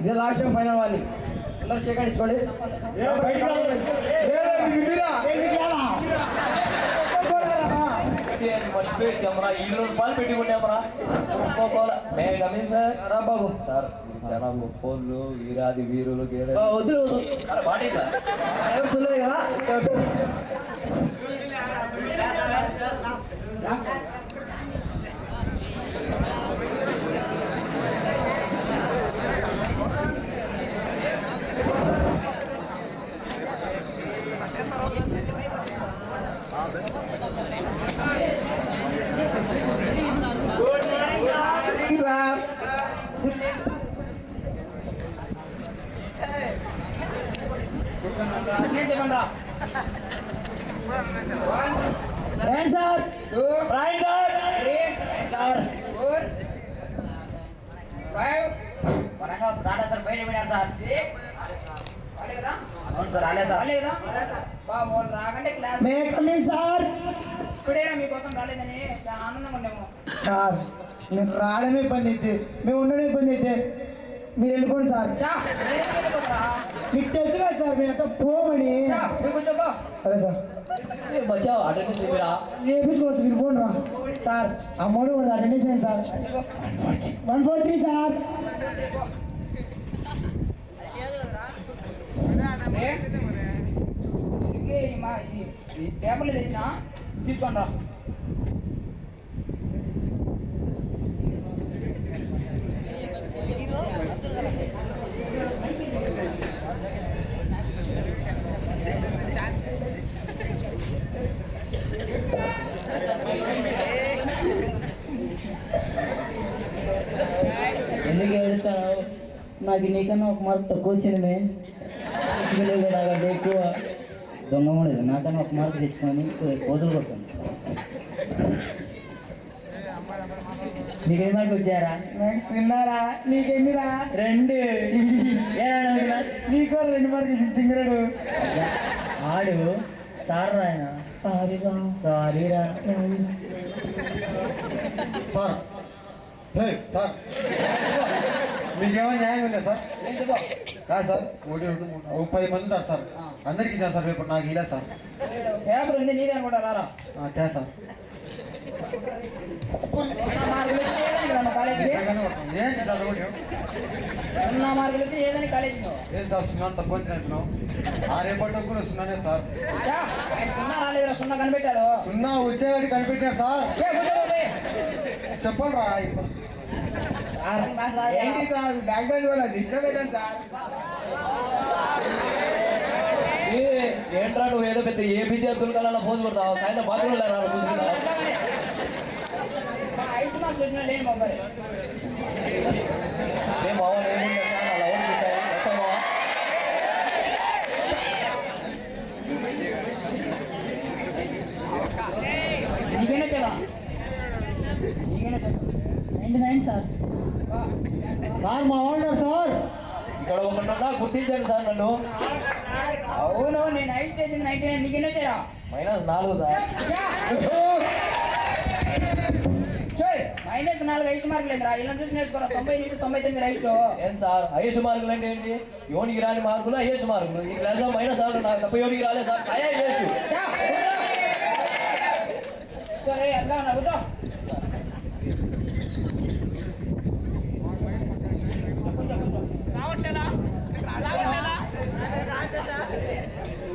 ఇదే లాస్ట్ టైం ఫైనల్ వాళ్ళని అందరూ షేక్ ఇచ్చుకోండి.
మర్చిపోయి వచ్చామరా, 200 రూపాయలు పెట్టి కొట్టామరా. గమని సార్. రా బాబు సార్, చాలా గొప్పోళ్ళు, వీరాది వీరులు వద్దు పాటి సార్ చూడలేదు కదా.
మీకోసం రాలేదని చాలా ఆనందంగా ఉండేమో
సార్. నేను రావడమే ఇబ్బంది అయితే, మేము ఉండడం ఇబ్బంది అయితే మీరు వెళ్ళిపోండి సార్. మీకు తెలుసు కదా సార్, మీరు అంతా పోమని. సరే సార్,
వచ్చావు అటెండెన్స్ చెప్పిరా.
నేర్పించుకోవచ్చు, మీరు పోండి రా సార్. అమౌంట్ కూడా అటెండెన్స్ అయింది సార్. 143 సార్.
ఈ పేపర్లు తెచ్చినా తీసుకోండి రా.
ఎందుకు ఏడుస్తావు? నాకు నీకన్నా ఒక మార్క్ తక్కువ వచ్చింది. ఎక్కువ దొంగ ఉండేది, నాకన్నా ఒక మార్క్ తెచ్చుకొని కోతులు కొట్టాను. నీకేం మార్క్ వచ్చారా? నాకు చిన్నారా. నీకెన్నిరా? 2. నీకో 2 మార్కులు తింగరాడు ఆడు. సార్ రాయన సారీరా సారీరా
సార్. సార్ మీకేమో న్యాయం ఉందా సార్? కాదు సార్, 10 మంది ఉంటారు సార్. అందరికి ఇచ్చాను సార్ పేపర్, నాకు ఇలా సార్.
పేపర్ ఉంది నీదే అనుకుంటా రారా.
సార్
కాలేజీ
ఏంటి సార్?
0 మార్కులు వచ్చి ఏదని కాలేజీ
ఏం సార్, 0 తక్కువ అంటున్నావు? ఆ రేపటికి కూడా 0నే సార్.
0 రాలేదు, 0 కనిపెట్టాడు.
0 వచ్చేవాడికి కనిపెట్టారు సార్. చెప్పండి రా.
ఏంటి సార్, బ్యాక్ బెంచ్ వల్ల డిస్టర్బ్ అవుతాను సార్.
ఏంట్రా నువ్వు ఏదో పెద్ద ఏపీజే అబ్దుల్ కలాం పోజు కొడతావు. సాయంత్రం బాత్రూంలో రా చూసుకుంటా.
5 మార్క్స్ వచ్చిన లేని మొబైల్
ఏం బావా ఏముంది సార్, అలా ఎవరు కూర్చోవాలి వచ్చావా?
నీకేనా చెప్పా 99 సార్.
సార్ మా వాళ్ళు సార్
ఇక్కడ ఒకటి గుర్తించండి సార్ నన్ను.
అవును, నేను 8 చేసింది 99. నీకేనా చేయరా?
-4 సార్.
-4 5 మార్కులు లేదురా. ఇలా చూసి నేర్చుకోరా. 90 99 రైట్.
ఏం సార్ ఐఎస్ మార్కులు అంటే ఏంటి? యోనికి రాని మార్కులు ఐఎస్ మార్కులు. ఈ క్లాస్ లో -6 నాకు తప్ప యోనికి రాలేదు సార్. ఐఎస్
సరే అట్లా ఉన్నా కూర్చో.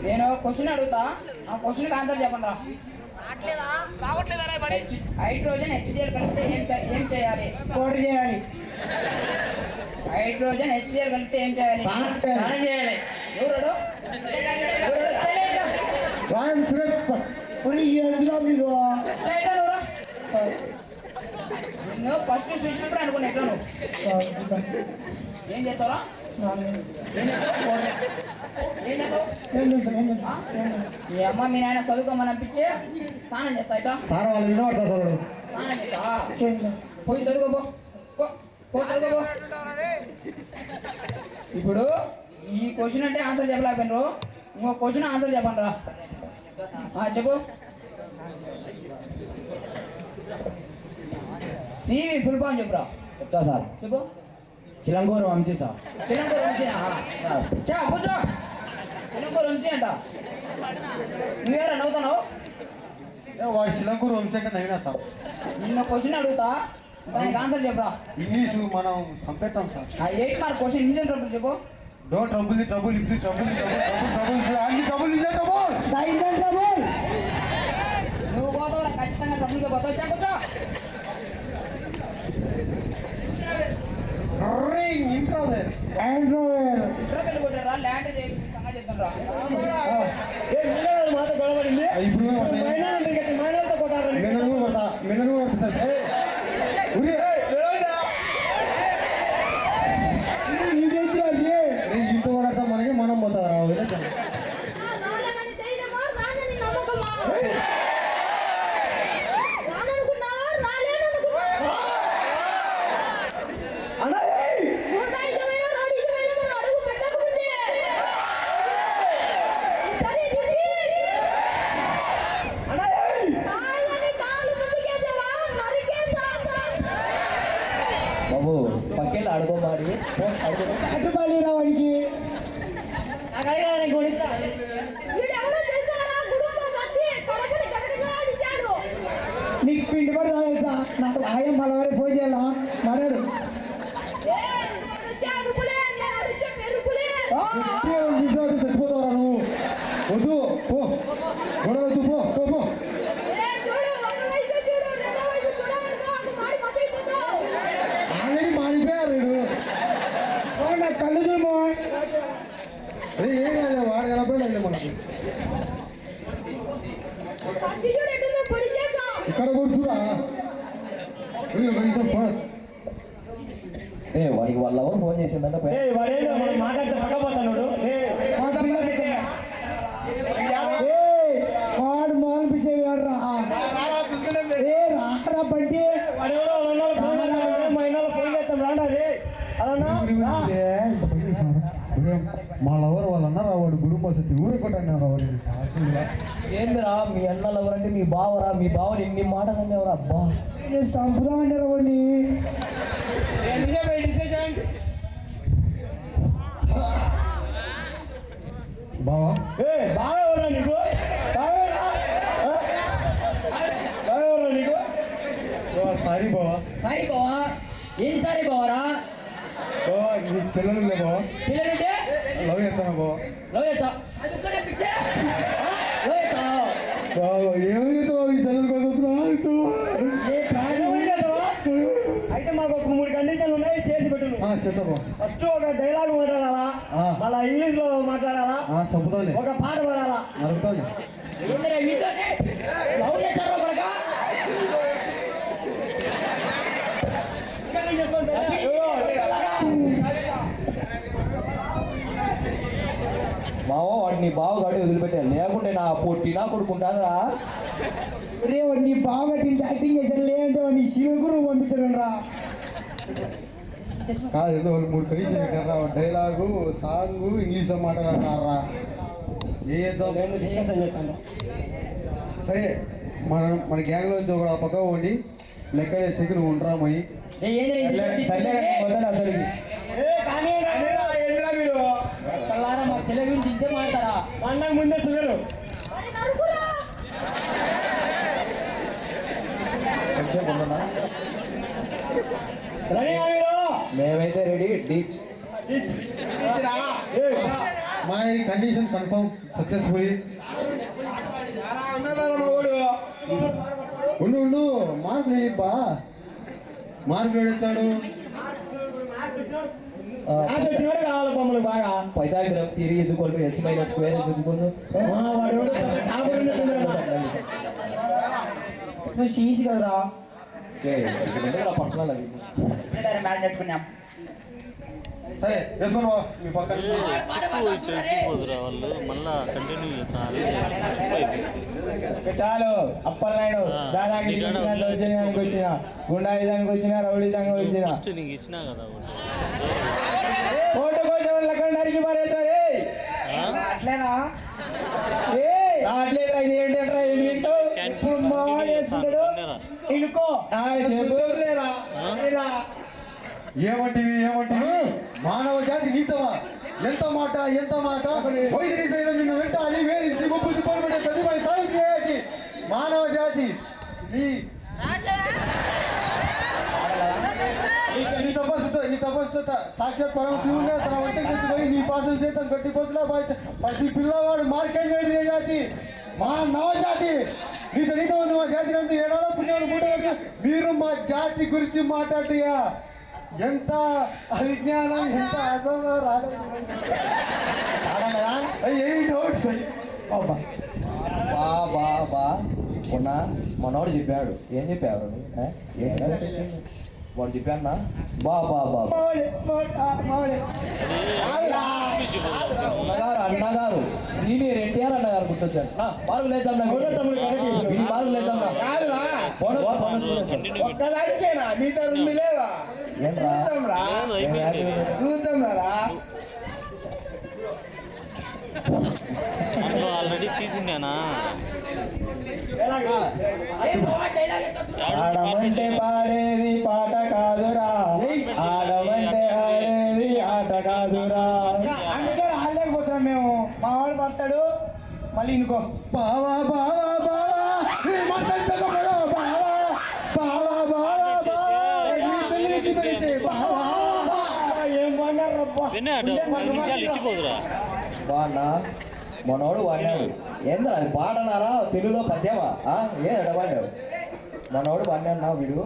నేను క్వశ్చన్ అడుగుతా, ఆ క్వశ్చన్కి ఆన్సర్ చెప్పండి రా. హైడ్రోజన్ HCl కలిపితే ఏం చేయాలి?
కోటి చేయాలి.
హైడ్రోజన్ HCl కలిపితే ఏం చేయాలి? స్నానం చేయాలి. ఎవరు నువ్వు ఫస్ట్ చూసినప్పుడు అనుకున్నా ఎట్లా నువ్వు ఏం చేస్తావరా? ఏం చేస్తావు? మీ అమ్మ మీ నాయన చదువుకోమని అనిపించి స్నానం చేస్తా ఇట్లా
సార్ వాళ్ళు వినబడతారు సార్ వాడు.
స్నానం చేస్తా పోయి చదువుకోపో చదువుకోపో. ఇప్పుడు ఈ క్వశ్చన్ అంటే ఆన్సర్ చెప్పలేకపోయినారు, ఇంకో క్వశ్చన్ ఆన్సర్ చెప్పండి రా. చెప్పు. సివి ఫుల్ ఫామ్ చెప్పురా.
చెప్తా సార్.
చెప్పు.
చిలంగూరు వంశీ సార్.
చిలంకూరు వంశీ కూర్చో. చిలంకూరు వంశీ అంట. నువ్వేరా నవ్వుతున్నావు?
వాడు శిలంకూరు వంశంగా నవ్వినా సార్.
నిన్న క్వశ్చన్ అడుగుతా, దానికి ఆన్సర్ చెప్పరా.
ఇంగ్లీషు మనం చంపేస్తాం sir.
8 mark question engine trouble చెప్పు.
Don't trouble the trouble if the trouble the trouble అన్ని ట్రబుల్ ఇస్ ట్రబుల్.
నువ్వు పోతావు ఖచ్చితంగా ట్రబుల్గా పోతావు. కూర్చో.
రింగ్ ఇంట్రోవెల్
ఇంటర్వెల్ కొట్టారా ల్యాండ్ సంగతి చెప్తాను
మాట గొడవడింది.
ఇప్పుడు
మైనాలతో కొట్టారు.
మెనూ కొడతా ఇంత కొడతా మనకి మనం పోతారా
బాబు పక్కెళ్ళి అడుగుమాడి
అట్టుపల్లి రావాడికి
నాకు అడిగినా నేను కొనిస్తా.
నీకు పిండి పడి తెలుసా? నాకు ఆయం మళ్ళీ ఫోన్ చేయాలా మాట్లాడు.
చచ్చిపోతావరా నువ్వు. వద్దు పో గొడవ వద్దు పో పో పో. ఆల్రెడీ మాడిపోయారు
నాకు కళ్ళు చూడమో.
ఏం కాదు వాడు కనపడలేదు మనకి. ఇక్కడ కూర్చురా కొంచెం ఫోన్.
వాడికి వాళ్ళ ఎవరు ఫోన్ చేసిందంటే
వాడేదో మనం మాట్లాడితే పక్కపోతాడు. వాడు మాల్పించే రా బండి. వాడెవరో మైనాలో ఫోన్ చేస్తాం రాండా రే.
మా లవర్ వాళ్ళు అన్నారు వాడు గుడుంబ సత్తి ఊరే కొట్టన్నారు వాడు.
ఏందిరా మీ అన్నలు ఎవరంటే మీ బావరా, మీ బావని ఇన్ని మాటలు అనేవరా. అబ్బా
సంపుదామంటే వాడిని.
బావా
బాగా ఎవరా నీకు? నీకు
సారీ బావా.
సారీ బావా. ఏం సారీ బావరా?
బావా నీకు చెల్లెలు బావా.
చెల్లెలంటే
లవ్ చేస్తాను బావా.
లవ్ చేస్తా. లవ్ చేస్తా.
బావా ఏమి చేస్తావు ఈ చెల్లెల కోసం?
అయితే మాకు ఒక 3 కండిషన్లు ఉన్నాయి, చేసి పెట్టు.
చెప్తా
ఫస్ట్ ఒక డైలాగ్ మాట్లాడాలా, మళ్ళా ఇంగ్లీష్ లో మాట్లాడాలా,
చెప్తాను
ఒక పాట పాడాలా.
నడుపుతాను.
ఏంటంటే మీతో లవ్ చేస్తారా కొడక?
మావో వాడు నీ బావ గాడి వదిలిపెట్టాను, లేకుంటే నా పొట్టి నా కొడుకుంటారా.
రే వాడు నీ బాగా యాక్టింగ్ చేశారు, లేదంటే వాడిని శివగురు పంపించడం రా.
కాదు ఏదో 3 కండిషన్ కదా, డైలాగు సాంగ్ ఇంగ్లీష్లో మాట్లాడారా. ఏ
డిస్కషన్ చేస్తాను.
సరే మన గ్యాంగ్లో నుంచి ఒక పక్క ఉండి లెక్క వేసేకి నువ్వు ఉండరామని.
మా చెల్లె గురించి ఇచ్చే మాట్లాడతారా?
పండగ ముందే సుగరు
మేమైతే రెడీ. డీచ్
మై కండిషన్ కన్ఫర్మ్ సక్సెస్ఫుల్. ఉండు మార్క్ లేనిప్పా. మార్క్ ఏడుస్తాడు.
కావాలి బొమ్మలు బాగా.
Pythagoras theory is equal to h minus square is equal to.
నువ్వు సీసీ కదరా.
పర్సనల్ అది
మ్యాచ్ నేర్చుకున్నాం.
సరే వేసుకొని పో మీ పక్కన
చాలు అప్పలనాయుడు దాదాకి దౌర్జన్యానికి వచ్చిన గుండాయిదానికి వచ్చిన రౌడీదానికి వచ్చిన కోట కోసం లెక్కడానికి మారేసారు అట్లేనా అట్లేదా ఇది ఏంటంటే ఇప్పుడు మావాడు వేసుకుంటాడు ఇనుకో
ఏమంటివి మానవ జాతి నీచమా ఎంత మాట వైద్యుని సైతం నిన్ను వెంటాడి వేధించి ముప్పు తిప్పబడే ప్రతిభని సాగుతుంది మానవ జాతి నీ తపస్సుతో సాక్షాత్ పరమశివుడే తన వంట చేసుకొని నీ పాసం చేత గట్టిపోతున్నా ప్రతి పిల్లవాడు మార్కెట్ వేడి జాతి మా నవజాతి నీతో మా జాతి నందు ఏడాడో పుణ్యాలు మూట మీరు మా జాతి గురించి మాట్లాడియా ఎంత అవిజ్ఞానం ఎంత అసలు రాలేదు
మొన్న మనోడు చెప్పాడు ఏం చెప్పాడు వాడు చెప్పాడు అన్నగారు సీనియర్ ఎన్టీఆర్ అన్నగారు గుర్తొచ్చాడు బాగు లేచాం బాగు లేచాం
ఒక్కదానికేనా మీతో రెండు లేవా
ఆల్రెడీ తీసిందేనా
ఆడమంటే పాడేది పాట కాదురా ఆడమంటే ఆడేది ఆట కాదురా అందుకే ఆడలేకపోతున్నాం మేము మా వాడు పడతాడు మళ్ళీ ఇంకో
బావా
ఇచ్చిపోదురా
బాగున్నా మనోడు వాడినాడు ఏందా అది పాడనారా తెలుగులో పద్యమా ఏ ఎడబాడాడు మనోడు పడినా వీడు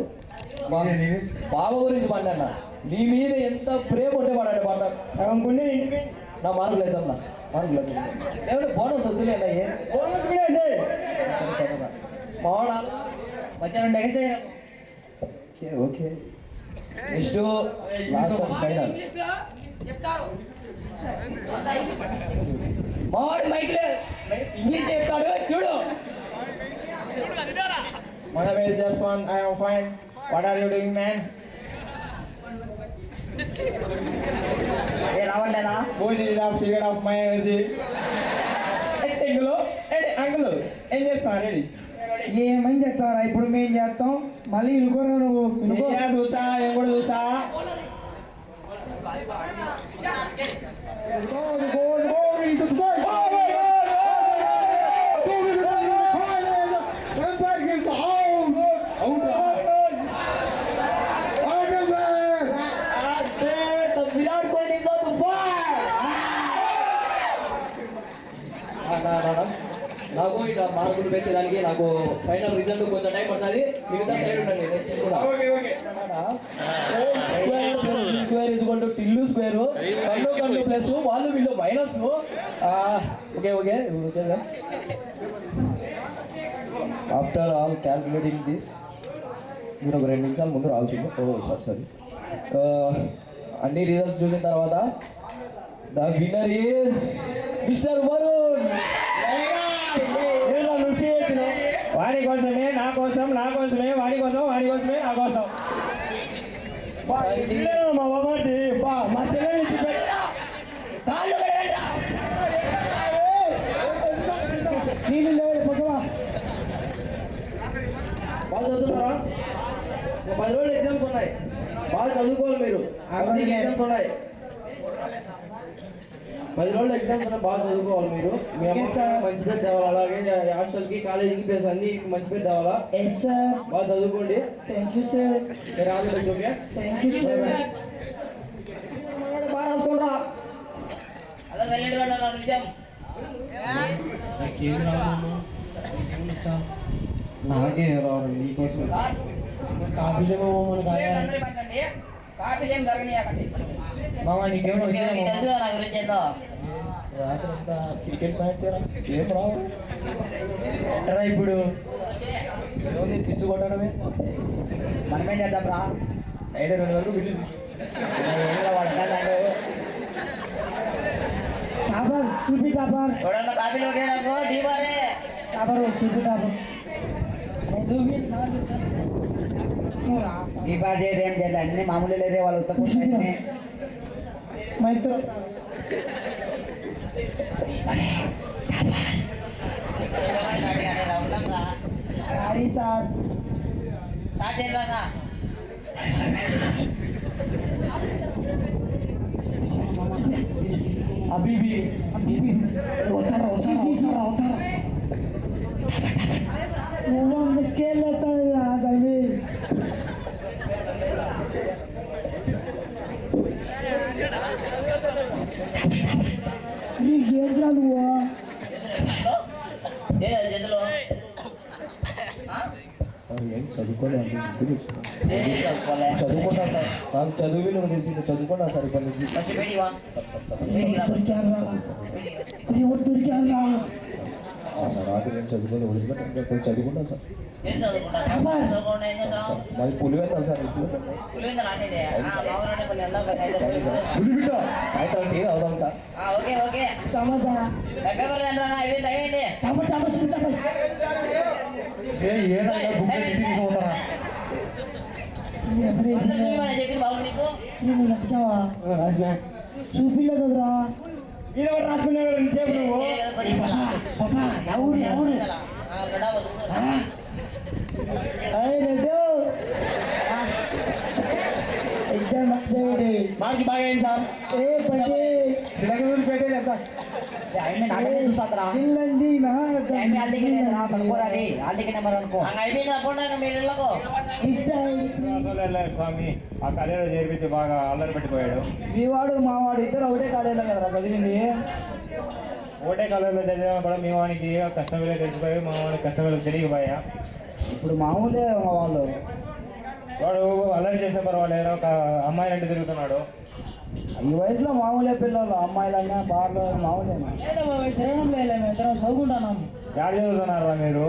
బావ గురించి పడినా నీ మీద ఎంత ప్రేమ ఉంటే పడాడు పడ్డాడు
సగం గుండె ఇంటికి
నా మార్కులు వేసాం మార్కులు ఏమిటి బోనస్ వద్దులేనా ఏ
బోనస్ కూడా వేసే
సరే సరేనా మావాడా
వచ్చాను next
okay next last and final
చెప్తారు మావాడు మైక్ ఇంగ్లీష్ చెప్తాడు చూడు
My name is Jaswan. I am fine. What are you doing, man?
ఏ రావట్లేదా
Boys is up, secret of my energy. Uncle ఏం చేస్తున్నా రెడీ ఏమని చేస్తారా ఇప్పుడు మేము చేస్తాం మళ్ళీ ఇనుకోరా నువ్వు చూసా నేను కూడా చూసా
విరాట్ కోహ్లీ నాకు ఇక మార్కులు వేసేదానికి నాకు ఫైనల్ రిజల్ట్ కొంచెం టైం పడుతుంది మిగతా సైడ్ ఉండండి నేను చూసుకుంటా square is equal to Tillu square కన్ను ప్లస్ వాళ్ళు వీళ్ళు minus okay after all calculating this మీరు ఒక 2 నిమిషాలు ముందు రావాల్సింది సారీ అన్ని రిజల్ట్స్ చూసిన తర్వాత the winner is mister Varun.
వాడి కోసమే నా కోసం వాడి కోసమే నా కోసం మా బాబాటి మా సెలవు నీళ్ళు లేవు పక్కవా
బాగా చదువుతున్నారా 10 రోజులు ఎగ్జామ్స్ ఉన్నాయి బాగా చదువుకోవాలి మీరు ఎగ్జామ్స్ ఉన్నాయి 10 రోజులు ఎగ్జామ్స్ ఉన్నాయి బాగా చదువుకోవాలి మీరు మీ అమ్మ మంచి పేరు తేవాలి అలాగే హాస్టల్కి కాలేజీకి ప్లేస్ అన్ని మంచి పేరు తేవాలా బాగా చదువుకోండి
థ్యాంక్ యూ సార్
మీరు all the best okay
thank you sir
బాగా రాసుకోండిరా
అలా సైలెంట్ గా నిజం
నాకే రావాలి నీకోసం
కాఫీ మన
అందరూ పంచండి కాఫీ ఏం జరగనీయకండి
మామ నీకేమో
తెలుసు నా గురించి ఏందో
క్రికెట్ మ్యాచ్ ఏం రావు ఎట్రా ఇప్పుడు
స్విచ్ కొట్టడమే
మనమేం చేద్దాం రా
నైట్ 2 వరకు బిల్లు
వాడు
టాపర్ సూపీ టాపర్
ఎవడన్నా కాపీలు ఒకటే నాకు డీబారే
టాపర్ సూపీ టాపర్
ఈ పాట ఏం చేయాలి అన్ని మామూలు లేదే వాళ్ళు ఉత్తరం
మైత్ర సారీ సార్
స్టార్ట్ చేయరాగా
అబీబీ అవుతారా నువ్వు స్కేల్ వచ్చాడు సమీ నీకేంద్రా నువ్వు
చేతిలో
సార్ ఏం చదువుకోలేదు
చదువుకోలే
చదువుకుంటా సార్ నాకు చదువు విలువ తెలిసింది చదువుకుంటా సార్ ఇక్కడ నుంచి
ఫస్ట్ పెడివా
దొరికారా
రాత్రి నేను చదువుకోలేదు ఒలిచిపెట్టి కొంచెం చదువుకుంటా సార్
ఏం చదువుకుంటా చదువుకుంటా ఏం చేద్దాం
మరి పులివేస్తాను సార్
పులివెంద రానిదే బాగున్నాడే మళ్ళీ ఎలా
పులిబిడ్డ సాయంత్రం టీ అవుదాం sir
okay okay
samosa
paper తండ్రా అయిపోయింది అయిపోయింది
టపర్ టపర్ స్వీట్ టపర్
ఏదైనా బుక్ తీసుకుపోతారా
అందరూ చూడమని చెప్పింది బాబు నీకు
నువ్వు రాసావా రాసిన చూపిలే కదరా ఈయన ఒకటి రాసుకున్నావు కదా సేపు నువ్వు పాపా ఎవరు రెడ్డి ఎగ్జామ్ రాసేవాడి మాకి బాగా అయింది సార్ ఏ పట్టి సిలగూరు పెట్టే చెప్తా ఇల్లండి నా
అయిపోయింది అనుకోండి మీరు ఇళ్ళకు
ఇష్టం
స్వామి ఆ కాలేజీలో చేర్పించి బాగా అల్లరి పెట్టిపోయాడు.
మీ వాడు మా వాడు ఇద్దరు ఒకటే కాలేజీలో కదరా చదివింది
ఒకటే కాలేజీలో చదివా కూడా మీ వానికి కష్టం విలువ తెలిసిపోయి మా వాడికి కష్టం విలువ తెలియకపోయా.
ఇప్పుడు మామూలే మా వాళ్ళు
వాడు అల్లరి చేసే పర్వాలేదు, ఒక అమ్మాయి అంటే తిరుగుతున్నాడు.
ఈ వయసులో మామూలే పిల్లలు అమ్మాయిలన్నా బార్లు మామూలేనా తిరగడం లేదు మేము ఇద్దరం చదువుకుంటున్నాం
యాడ్ చదువుతున్నారా మీరు?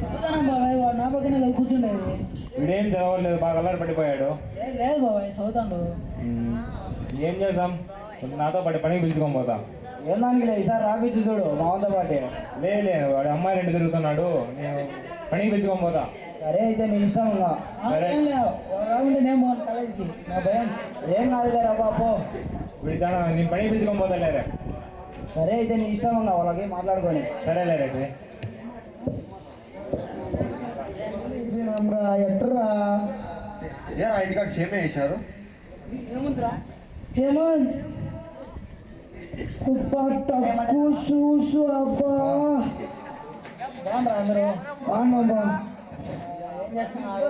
చదువుతాం బాబాయ్ వాడు నా పక్కనే కూర్చుండేది
వీడేం చదవలేదు, బాగా అల్లరి పడిపోయాడు.
లేదు బాబాయ్ చదువుతాడు
ఏం చేద్దాం, నాతో పాటు పనికి పిలుచుకొని పోతాం.
ఏం దానికి లేదు ఈసారి రాపిచ్చు చూడు మా వంద పాటే
లేదు వాడు అమ్మాయి రెండు తిరుగుతున్నాడు, నేను పనికి పిలుచుకొని పోతా.
సరే అయితే నీ ఇష్టం ఇంకా ఏం లేవు రాకుంటే నేను పోను కాలేజీకి నా భయం ఏం కాదులే రా బాబు
వీడు చాలా నేను పనికి పిలుచుకొని పోతా లేరే.
సరే అయితే నీ ఇష్టం ఇంకా వాళ్ళకి మాట్లాడుకొని
సరే లేరైతే
ఎట్టరా
ఐడి కార్డ్ సేమ్ వేశారు
ఏమంతరా హేమంత్ టక్కు చూసు అబ్బా బాగుందా అందరూ బాగున్నాం ఏం చేస్తున్నారు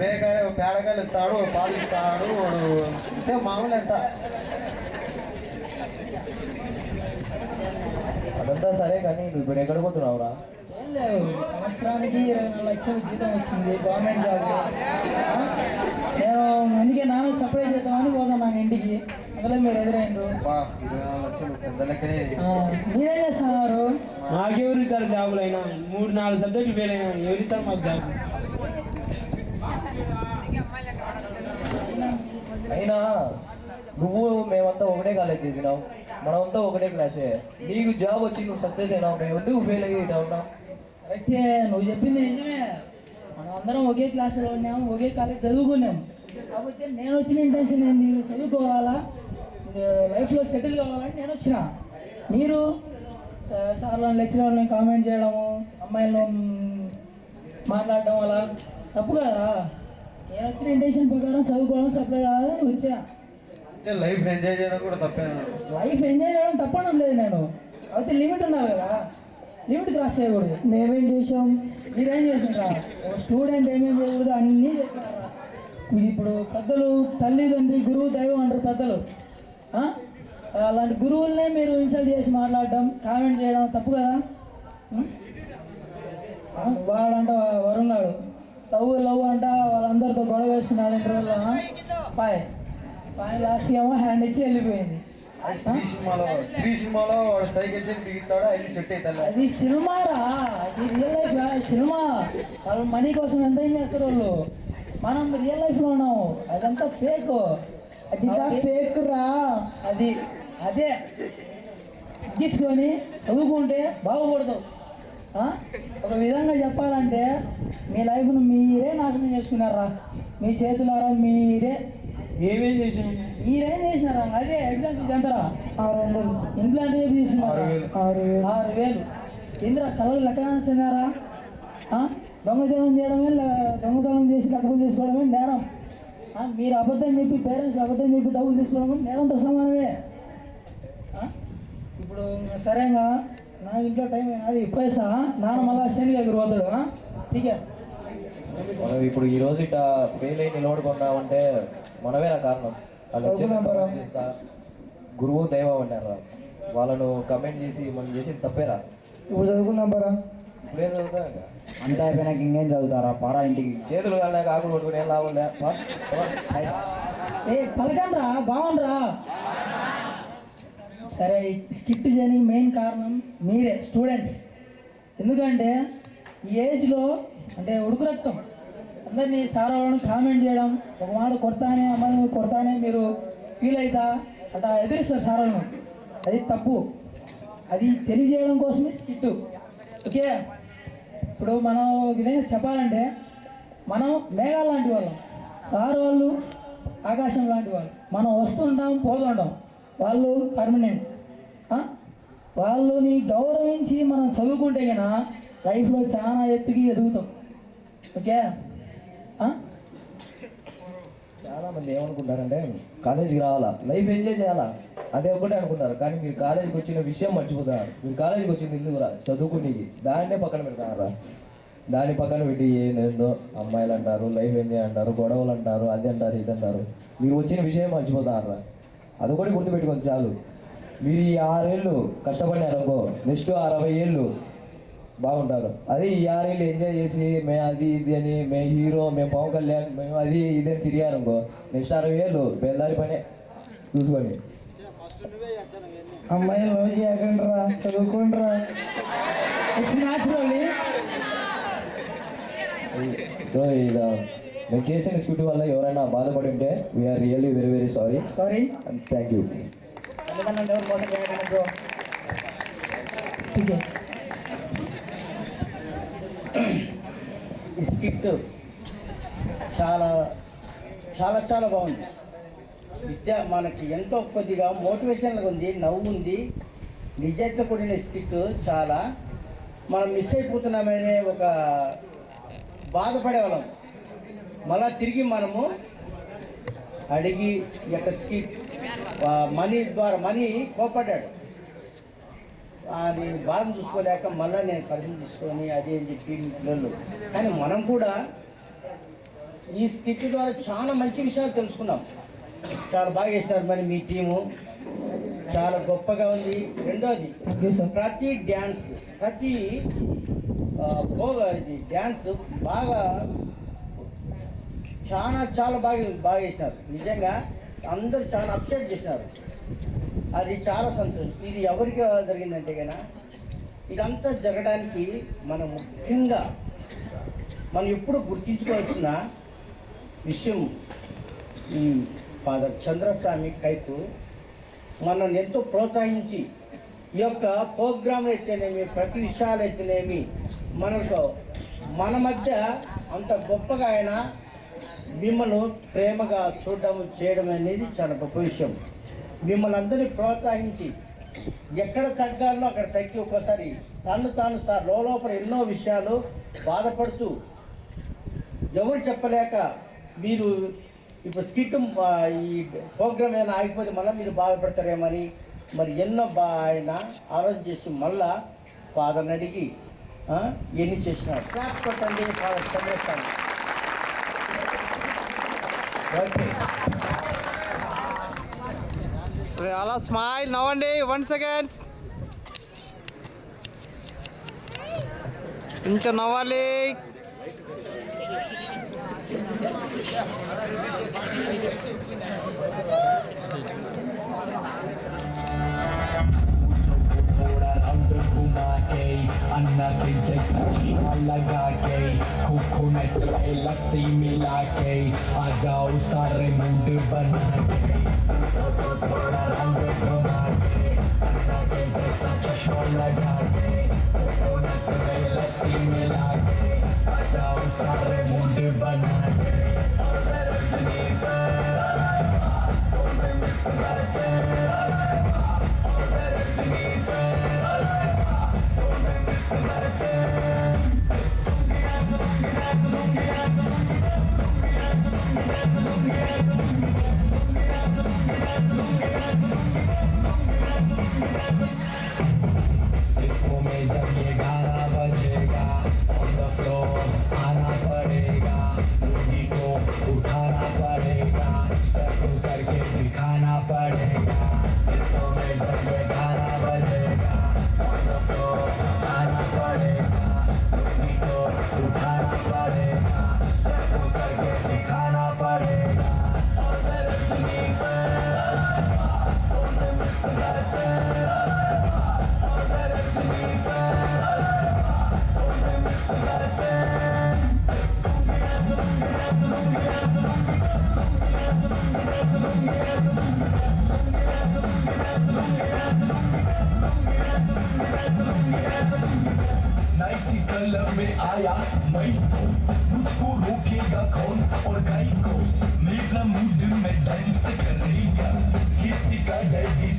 బేకాయ పేడకాయలు ఇస్తాడు పాలు ఇస్తాడు వాడు ఇంతే మామూలు ఎంత అదంతా సరే కానీ నువ్వు ఇప్పుడు ఎక్కడ పోతున్నావురా
ఏం లేవు సంవత్సరానికి 24 లక్షల జీతం వచ్చింది గవర్నమెంట్ జాబ్ నేను అందుకే నాన్న సర్ప్రైజ్ చేద్దామని పోతున్నాను ఇంటికి అందులో మీరు ఎదురైండ్రు
24 లక్షలు పెద్ద లెక్కనే
మీరేం చేస్తున్నారు
మాకెవరు ఇచ్చారు జాబులు అయినా 3-4 సబ్జెక్టులు ఫెయిల్ అయినా ఎవరు ఇచ్చారు మాకు జాబ్?
అయినా నువ్వు మేమంతా ఒకటే కాలేజ్ చదివినావు, మనమంతా ఒకటే క్లాసే. నీకు జాబ్ వచ్చి నువ్వు సక్సెస్ అయినావు, మేము ఎందుకు ఫెయిల్ అయ్యి ఉన్నావు?
కరెక్టే నువ్వు చెప్పింది నిజమే. మనం అందరం ఒకే క్లాసులో ఉన్నాము, ఒకే కాలేజ్ చదువుకున్నాం. కాకపోతే నేను వచ్చిన ఇంటెన్షన్ ఏంది, చదువుకోవాలా లైఫ్లో సెటిల్ కావాలని నేను వచ్చిన. మీరు సార్లను లెక్చరర్లను కామెంట్ చేయడము, అమ్మాయిలను మాట్లాడడం అలా తప్పు కదా. నేను వచ్చిన ఇంటెన్షన్ ప్రకారం చదువుకోవడం సప్లై కావాలని వచ్చా.
లైఫ్ ఎంజాయ్ చేయడం కూడా తప్పే.
లైఫ్ ఎంజాయ్ చేయడం తప్పడం లేదు నేను, అయితే లిమిట్ ఉండాలి కదా, లిమిట్ క్రాస్ చేయకూడదు. మేమేం చేసాం, మీరేం చేసిండ్రా? స్టూడెంట్ ఏమేం చేయకూడదు అన్నీ చేస్తున్నారా? ఇప్పుడు పెద్దలు తల్లిదండ్రి గురువు దైవం అంటారు పెద్దలు. అలాంటి గురువులనే మీరు ఇన్సల్ట్ చేసి మాట్లాడడం, కామెంట్ చేయడం తప్పు కదా. వాడంట వరుణాడు లవ్ అంట వాళ్ళందరితో గొడవ వేసుకున్నాడు ఇంటర్వ్యూలో. పాయ్ లాస్ట్ ఏమో హ్యాండ్ ఇచ్చి వెళ్ళిపోయింది.
సినిమాలో వాడు సైకిల్ దిగిస్తాడు అన్ని సెట్ అవుతాడు.
అది సినిమారా, అది రియల్ లైఫ్ సినిమా. వాళ్ళు మనీ కోసం ఎంత ఏం చేస్తారు వాళ్ళు, మనం రియల్ లైఫ్లో ఉన్నాము. అదంతా ఫేక్, అది ఫేక్ రా. అది అదే తగ్గించుకొని చదువుకుంటే బాగుపడతావు. ఒక విధంగా చెప్పాలంటే మీ లైఫ్ను మీరే నాశనం చేసుకున్నారా, మీ చేతులారా మీరే.
ఏమేం చేసాం?
మీరేం చేసినారా? అదే ఎగ్జామ్ ఫీజు ఎంతరా? 600. ఇంట్లో ఎంత చెప్పి తీసుకున్నారా? 6,000. ఇంద్రా కలర్ లెక్క చెందారా? దొంగతనం చేయడమే, దొంగతనం చేసి డబ్బులు తీసుకోవడమే నేరం. మీరు అబద్ధం చెప్పి, పేరెంట్స్ అబద్ధం చెప్పి డబ్బులు తీసుకోవడం నేరంతో సమానమే. ఇప్పుడు సరేగా నా ఇంట్లో టైం అది పైసా నాన్న మళ్ళా శనిగా పోతాడు. ఠీకే
మనం ఇప్పుడు ఈ రోజు ఇట్లా ఫెయిల్ అయి నిలబడుకున్నామంటే మనమేనా కారణం. చేస్తా గురువు దైవం అన్నారా, వాళ్ళను కమెంట్ చేసి మనం చేసింది తప్పేరా.
ఇప్పుడు చదువుకుందాం పరా.
ఇప్పుడేం చదువుతా
అంతా అయిపోయినాక ఇంకేం చదువుతారా? పారా ఇంటికి.
చేతులు కాలేక ఆకులు కొట్టుకుని ఏం లాభం లే.
పలకండ్రా, బాగుండ్రా. సరే, స్కిట్ చేయడానికి మెయిన్ కారణం మీరే స్టూడెంట్స్. ఎందుకంటే ఈ ఏజ్లో అంటే ఉడుకు రక్తం అందరినీ సార్ వాళ్ళని కామెంట్ చేయడం, ఒక మాట కొడతానే అమ్మాయిని కొడతానే మీరు ఫీల్ అవుతా అట్లా ఎదిరిస్తారు సార్ వాళ్ళను. అది తప్పు. అది తెలియజేయడం కోసమే స్కిట్. ఓకే, ఇప్పుడు మనం విధంగా చెప్పాలంటే మనం మేఘాలు లాంటి వాళ్ళం, సార్ వాళ్ళు ఆకాశం లాంటి వాళ్ళు. మనం వస్తుంటాం పోతుంటాం, వాళ్ళు పర్మనెంట్. వాళ్ళని గౌరవించి మనం చదువుకుంటే కన్నా లైఫ్లో చాలా ఎత్తుకి ఎదుగుతాం. ఓకే,
చాలామంది ఏమనుకుంటారంటే కాలేజీకి రావాలా, లైఫ్ ఎంజాయ్ చేయాలా, అదే ఒకటే అనుకుంటారు. కానీ మీరు కాలేజీకి వచ్చిన విషయం మర్చిపోతారు. మీరు కాలేజీకి వచ్చింది ఎందుకు రా? చదువుకునేది. దాన్నే పక్కన పెడతారా? దాన్ని పక్కన పెట్టి ఏందో అమ్మాయిలు అంటారు, లైఫ్ ఎంజాయ్ అంటారు, గొడవలు అంటారు, అది అంటారు, ఇది అంటారు. మీరు వచ్చిన విషయం మర్చిపోతారా? అది కూడా గుర్తుపెట్టుకొని చాలు. మీరు ఈ 6 ఏళ్ళు కష్టపడినారనుకో, నెక్స్ట్ 60 ఏళ్ళు బాగుంటారు. అదే ఈ 6 ఏళ్ళు ఎంజాయ్ చేసి మేము అది ఇది అని, మేము హీరో, మేము పవన్ కళ్యాణ్, మేము అది ఇది అని తిరిగారనుకో, నెక్స్ట్ 60 ఏళ్ళు బేదారి పనే. చూసుకోండి.
అమ్మాయిలు లవ్ చేయకుండా చదువుకుంటారా? న్యాచురల్లీ
మేము చేసిన స్కిట్ వల్ల ఎవరైనా బాధపడి ఉంటే we're really very very sorry. Thank you.
ఈ స్కిట్ చాలా చాలా చాలా బాగుంది. విద్య మనకి ఎంతో కొద్దిగా మోటివేషన్గా ఉంది, నవ్వు ఉంది, నిజాయితీతో కూడిన స్కిట్. చాలా మనం మిస్ అయిపోతున్నామనే ఒక బాధపడే వాళ్ళం. మళ్ళా తిరిగి మనము అడిగి యొక్క స్కిట్ మనీ ద్వారా మనీ కోపడ్డాడు, నేను బాధను చూసుకోలేక మళ్ళీ నేను పరిచయం తీసుకొని అది అని చెప్పి పిల్లలు. కానీ మనం కూడా ఈ స్కిట్ ద్వారా చాలా మంచి విషయాలు తెలుసుకున్నాం. చాలా బాగా చేసినారు మరి మీ టీము, చాలా గొప్పగా ఉంది. రెండోది ప్రతి డ్యాన్స్, ప్రతి ఇది డ్యాన్స్ బాగా చాలా బాగా చేసినారు. నిజంగా అందరూ చాలా అప్సెట్ చేసినారు. అది చాలా సంతోషం. ఇది ఎవరికి జరిగిందంటే కన్నా ఇదంతా జరగడానికి మనం ముఖ్యంగా మనం ఎప్పుడు గుర్తించుకోవాల్సిన విషయం ఈ ఫాదర్ చంద్రస్వామి కైపు మనల్ని ఎంతో ప్రోత్సహించి ఈ యొక్క ప్రోగ్రాంలు అయితేనేమి, ప్రతి విషయాలు అయితేనేమి మనకు మన మధ్య అంత గొప్పగా ఆయన మిమ్మల్ని ప్రేమగా చూడడం చేయడం అనేది చాలా గొప్ప విషయం. మిమ్మల్ని అందరినీ ప్రోత్సహించి ఎక్కడ తగ్గాలో అక్కడ తగ్గి ఒక్కోసారి తాను సార్ లోపల ఎన్నో విషయాలు బాధపడుతూ ఎవరు చెప్పలేక మీరు ఇప్పుడు స్కిట్ ఈ ప్రోగ్రామ్ ఏదైనా ఆగిపోతే మళ్ళీ మీరు బాధపడతారేమని మరి ఎన్నో ఆయన ఆలోచన చేసి మళ్ళా ఫాదర్ని అడిగి ఎన్ని చేసినారు. క్లాప్ కొట్టండి ఫాదర్ చంద్రస్వామి.
అలా స్మైల్ నవ్వండి 1 సెకండ్. కొంచెం నవ్వాలి.
अन्ना के जैसा चश्मा लगा के कोकोनट पे लस्सी मिला के आ जाओ सारे मूड बना के थोड़ा रंग घुमा के अन्ना के जैसा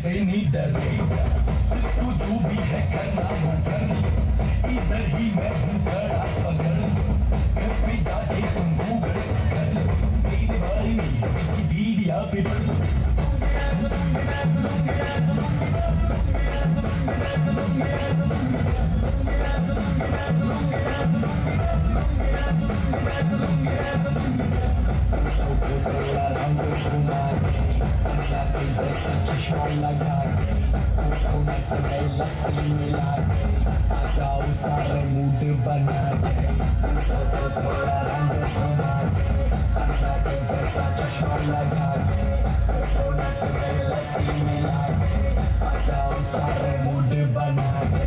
से नहीं डरे इसको जो भी है करना वो कर इधर ही मैं हूँ खड़ा पकड़ घर पे जाके तुम गूगल कर लो मेरे बारे में विकिपीडिया पे पढ़ लो चश्मा लगा के कोकोनट में लस्सी मिला के आ जाओ सारे मूड बना के थोड़ा रंग घुमा के अन्ना के जैसा चश्मा लगा के कोकोनट में लस्सी मिला के आ जाओ सारे मूड बना के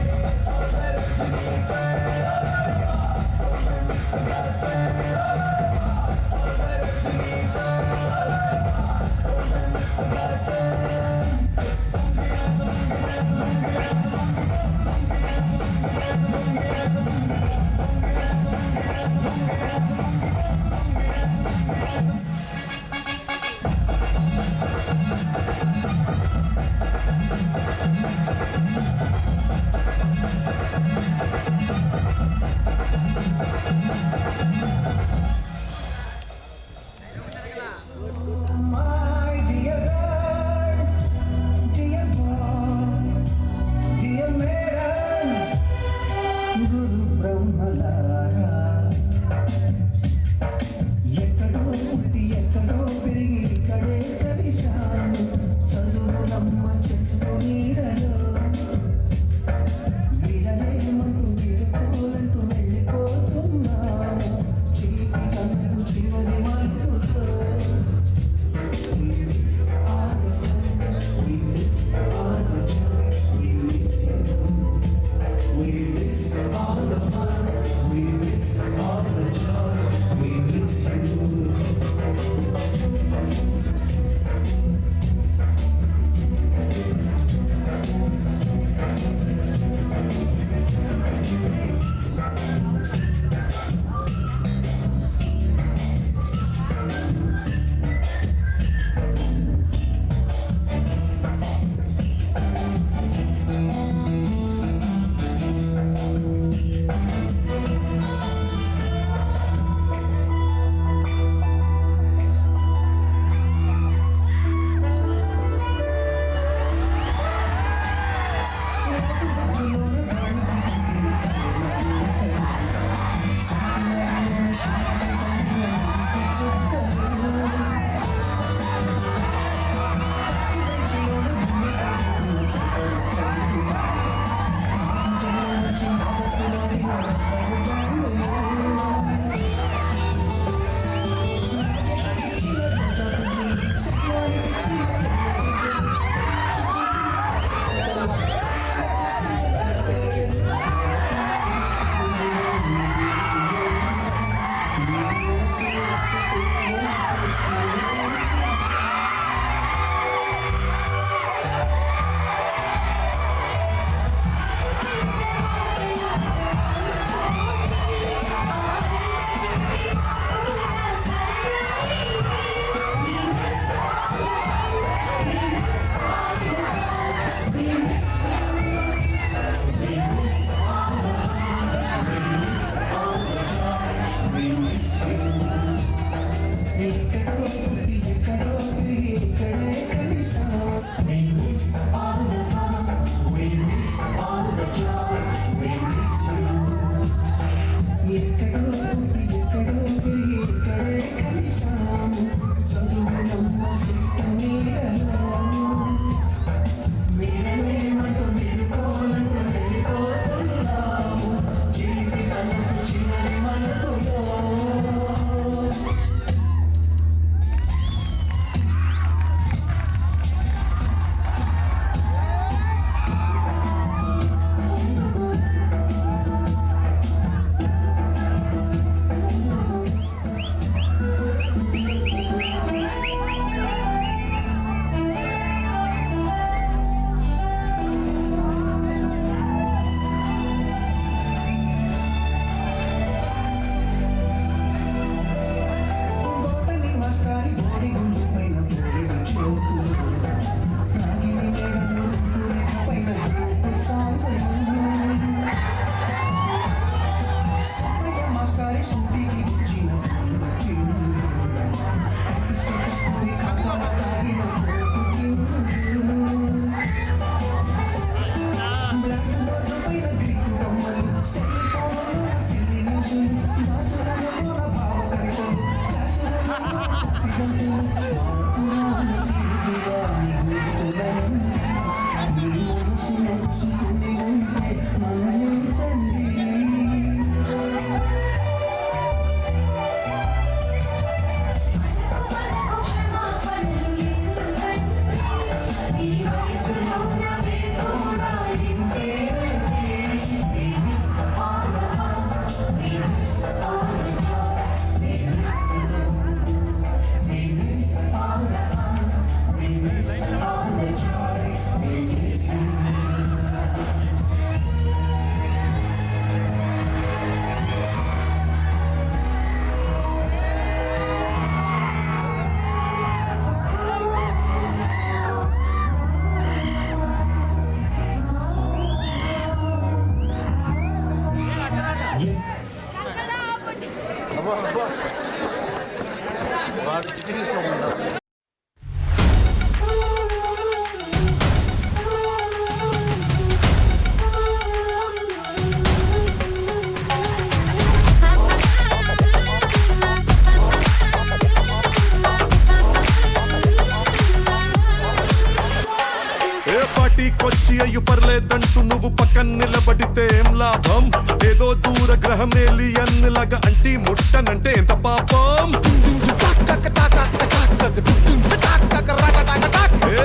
లేదంటూ నువ్వు పక్కన నిలబడితే ఏం లాభం? ఏదో దూర గ్రహం ఏలియన్ లాగా అంటి ముట్టనంటే ఎంత పాపం?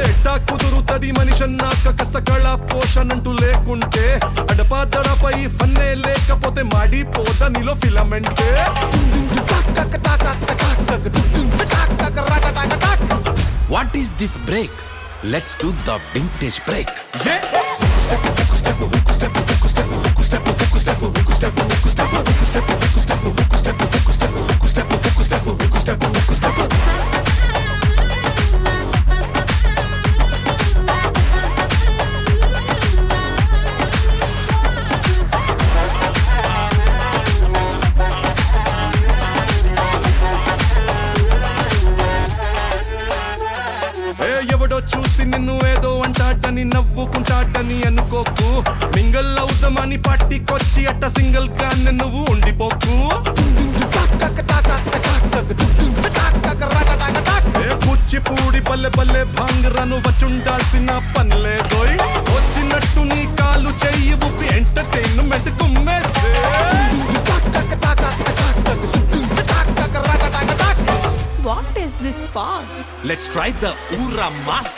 ఎట్టా కుదురుతది మనిషన్నాక కష్టకళ పోషణంటూ లేకుంటే అడపాదడపై ఫన్నే లేకపోతే మాడిపోత నీలో ఫిలమెంటే.
What is this break? Let's do the vintage break.
ఎవడో చూసి నిన్ను ఏదో అంటాడని నవ్వుకుంటాడని అనుకోకు. మింగల్ అవుదామని పార్టీకొచ్చి అట్ట సింగిల్ గా నువ్వు ఉండిపోకు. కూచిపూడి బల్లె బల్లె భాంగరాను వచ్చుండాల్సిన పనిలేదోయ్. వచ్చినట్టు నీ కాలు చెయ్యి ఊపి ఎంటర్టైన్మెంట్ కుమ్మేసే.
What is this pass?
Let's try the Ura Mas.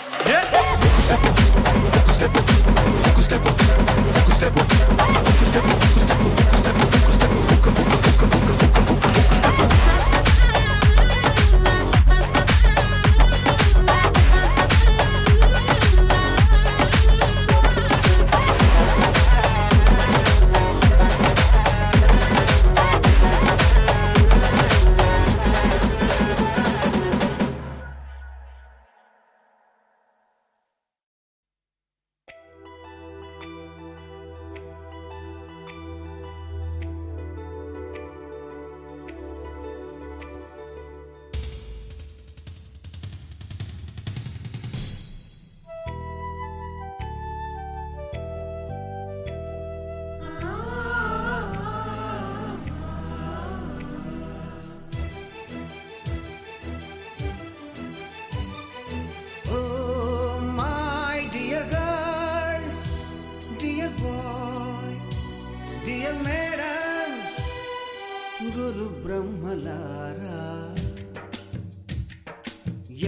గురు బ్రహ్మలారా,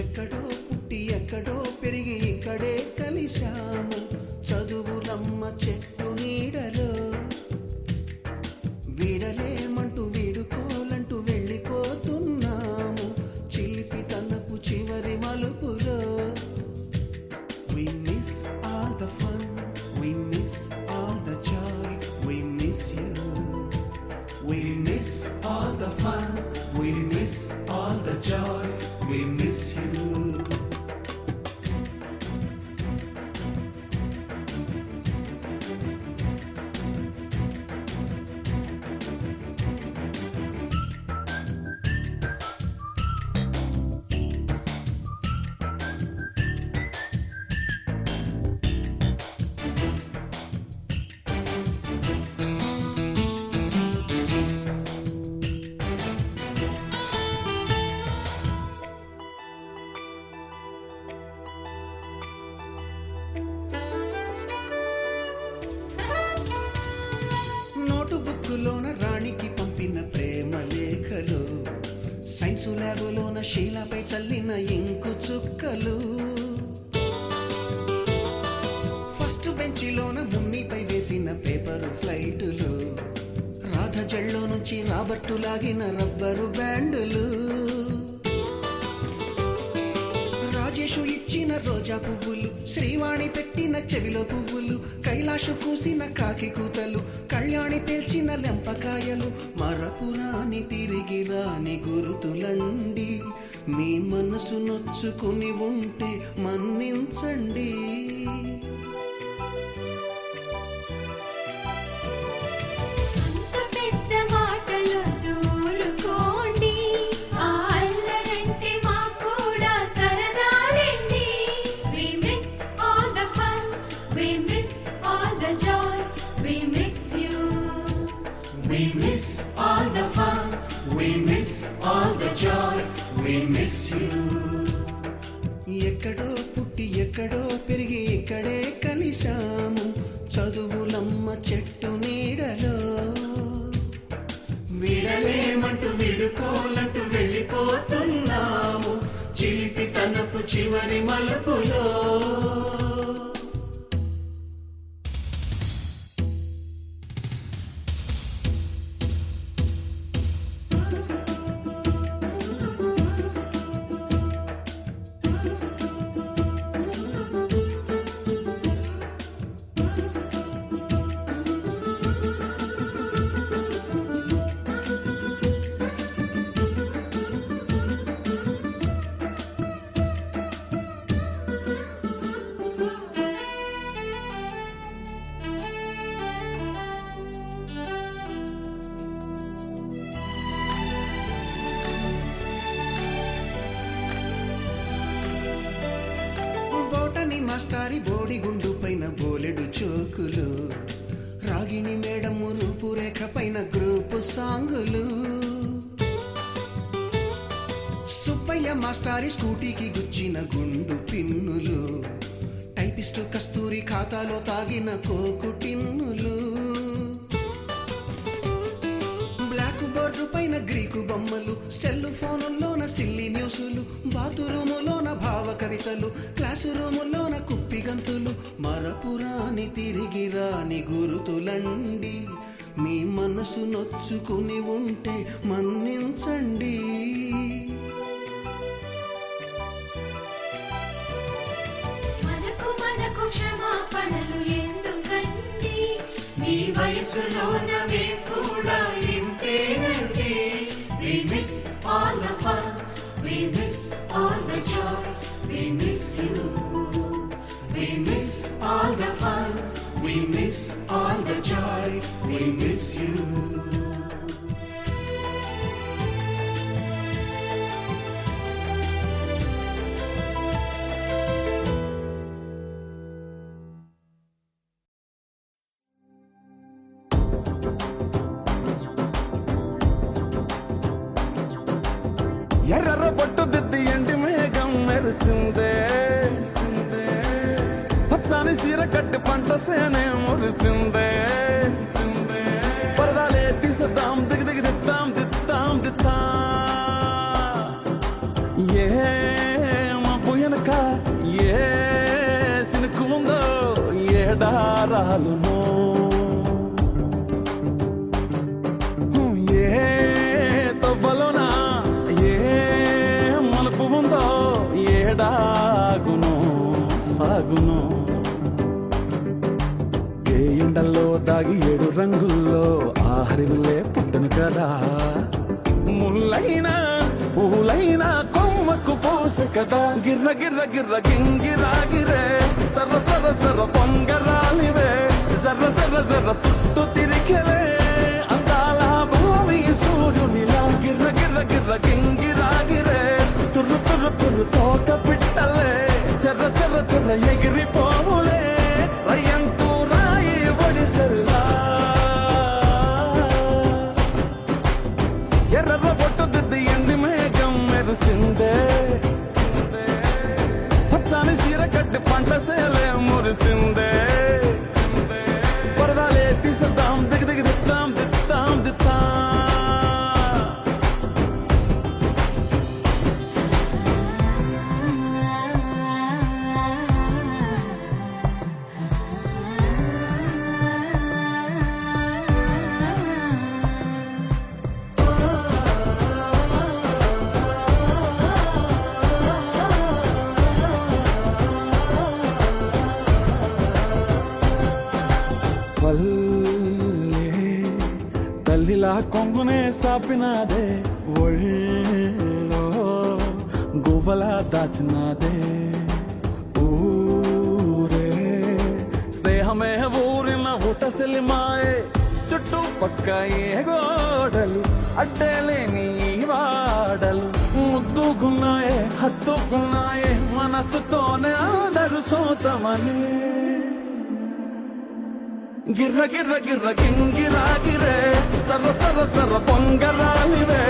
ఎక్కడో పుట్టి ఎక్కడో పెరిగి ఇక్కడే కలిశాము. చదువులమ్మ చెట్టు నీడలో వీడలేమంటూ వీడుకోలంటూ వెళ్ళిపోతున్నాము. చిలిపి తనపు చివరి మలుపులో we miss all the fun, we miss all the joy, we miss you. We miss all the fun, we miss all the joy, we miss you. నోటుబుక్కులోన రాణికి పంపిన ప్రేమ లేఖలు, సైన్సు ల్యాబులోన శీలపై చల్లిన ఇంకు చుక్కలు, ఫస్ట్ బెంచిలోన మున్నిపై వేసిన పేపరు ఫ్లైటులు, రాధ జల్లో నుంచి రాబర్టు లాగిన rubber బ్యాండులు, Rajesh ఇచ్చిన రోజా పువ్వులు, శ్రీవాణి పెట్టిన చెవిలో పువ్వులు, కైలాషు కూసిన కాకి కూతలు, కళ్యాణి పేల్చిన లెంపకాయలు, మరపురాని తిరిగి రాని గురుతులండి. మీ మనసు నొచ్చుకుని ఉంటే మన్నించండి.
We miss all the fun, we miss all the joy, we miss you.
ఎక్కడో పుట్టి ఎక్కడో పెరిగి ఇక్కడే కలిశాము. చదువులమ్మ చెట్టు నీడలో విడలేమంటూ విడుకోలంటూ వెళ్ళిపోతున్నాము చిలిపి తనపు చివరి మలుపులో. మాస్టారి బోడిగుండు పైన బోలెడు చోకులు రాగిణి మేడము రూపురేఖ పైన గ్రూపు సాంగులు సుబ్బయ్య మాస్టారి స్కూటీకి గుచ్చిన గుండు పిన్నులు టైపిస్టు కస్తూరి ఖాతాలో తాగిన కోకు టిన్నులు బ్లాక్ బోర్డు పైన గ్రీకు బొమ్మలు సెల్ ఫోనుల్లోన సిల్లి న్యూసులు బాతురూములోన భావ కవితలు క్లాసు రూములోన కుప్పి గంతులు మరపురాని తిరిగి రాని గురుతులండి మీ మనసు నొచ్చుకుని ఉంటే మన్నించండి.
మనకు క్షమాపణలు ఎందుకండి మీ వయసులోన మేము కూడా ఇంతేనండి. We miss all the fun, we miss all the joy, we miss you. We miss all the fun, we miss all the joy, we miss you.
ఎర్ర బొట్టు దిద్ది ఎండి మేఘం మెరిసిందే పచ్చని సీర కట్టి పంట సేనే మురిసిందే పరదాలే తీసద్దాం దిగి దిగి దిత్తాం దిత్తాం దిత్తా ఏ మబ్బు వెనక ఏ సినుకు ఉందో ఏడారాలునో ఏ తవ్వలోనా ఏడాగును సాగును ఏ ఎండల్లో దాగి 7 రంగుల్లో ఆహరిల్లే పుట్టను కదా ముల్లైనా పూలైనా కొమ్మకు పోసె కదా గిర్ర గిర్ర గిర్ర గింగిరాగిరే సర్ర సర్ర సర్ర పొంగరాలివే జర్ర జర్ర జర్ర సుట్టు తిరిగెలే అందాల భూమి సూర్యునిలా గిర్ర గిర్ర గిర్ర గింగిరాగిరే తుర్రు తుర్రు తుర్రు తోక పిట్టలే చెర్ర చెర్ర చెర్ర ఎగిరిపోవులే రయ్యంటూ రాయి ఒడిసెల్లా ఎర్ర బొట్టు దిద్ది ఎండి మేఘం మెరిసిందే పచ్చని సీర కట్టి పంట సేలే మురిసిందే పరదాలే తీసద్దాం దిగి దిగి దిత్తాం దిత్తాం దిత్తా తల్లిలా కొంగునే సాపినాదే ఒళ్ళో గువ్వలా దాచినాదే ఊరే స్నేహమే ఊరిన ఊటసెలిమాయే చుట్టూ పక్క ఏ గోడలు అడ్డేలేని వాడలు ముద్దుకున్నాయే హత్తుకున్నాయే మనసుతోనే ఆదరు సోతమనే గిర్ర గిర్ర గిర్ర గింగిరాగిరే సర్ర సర్ర సర్ర పొంగరాలివే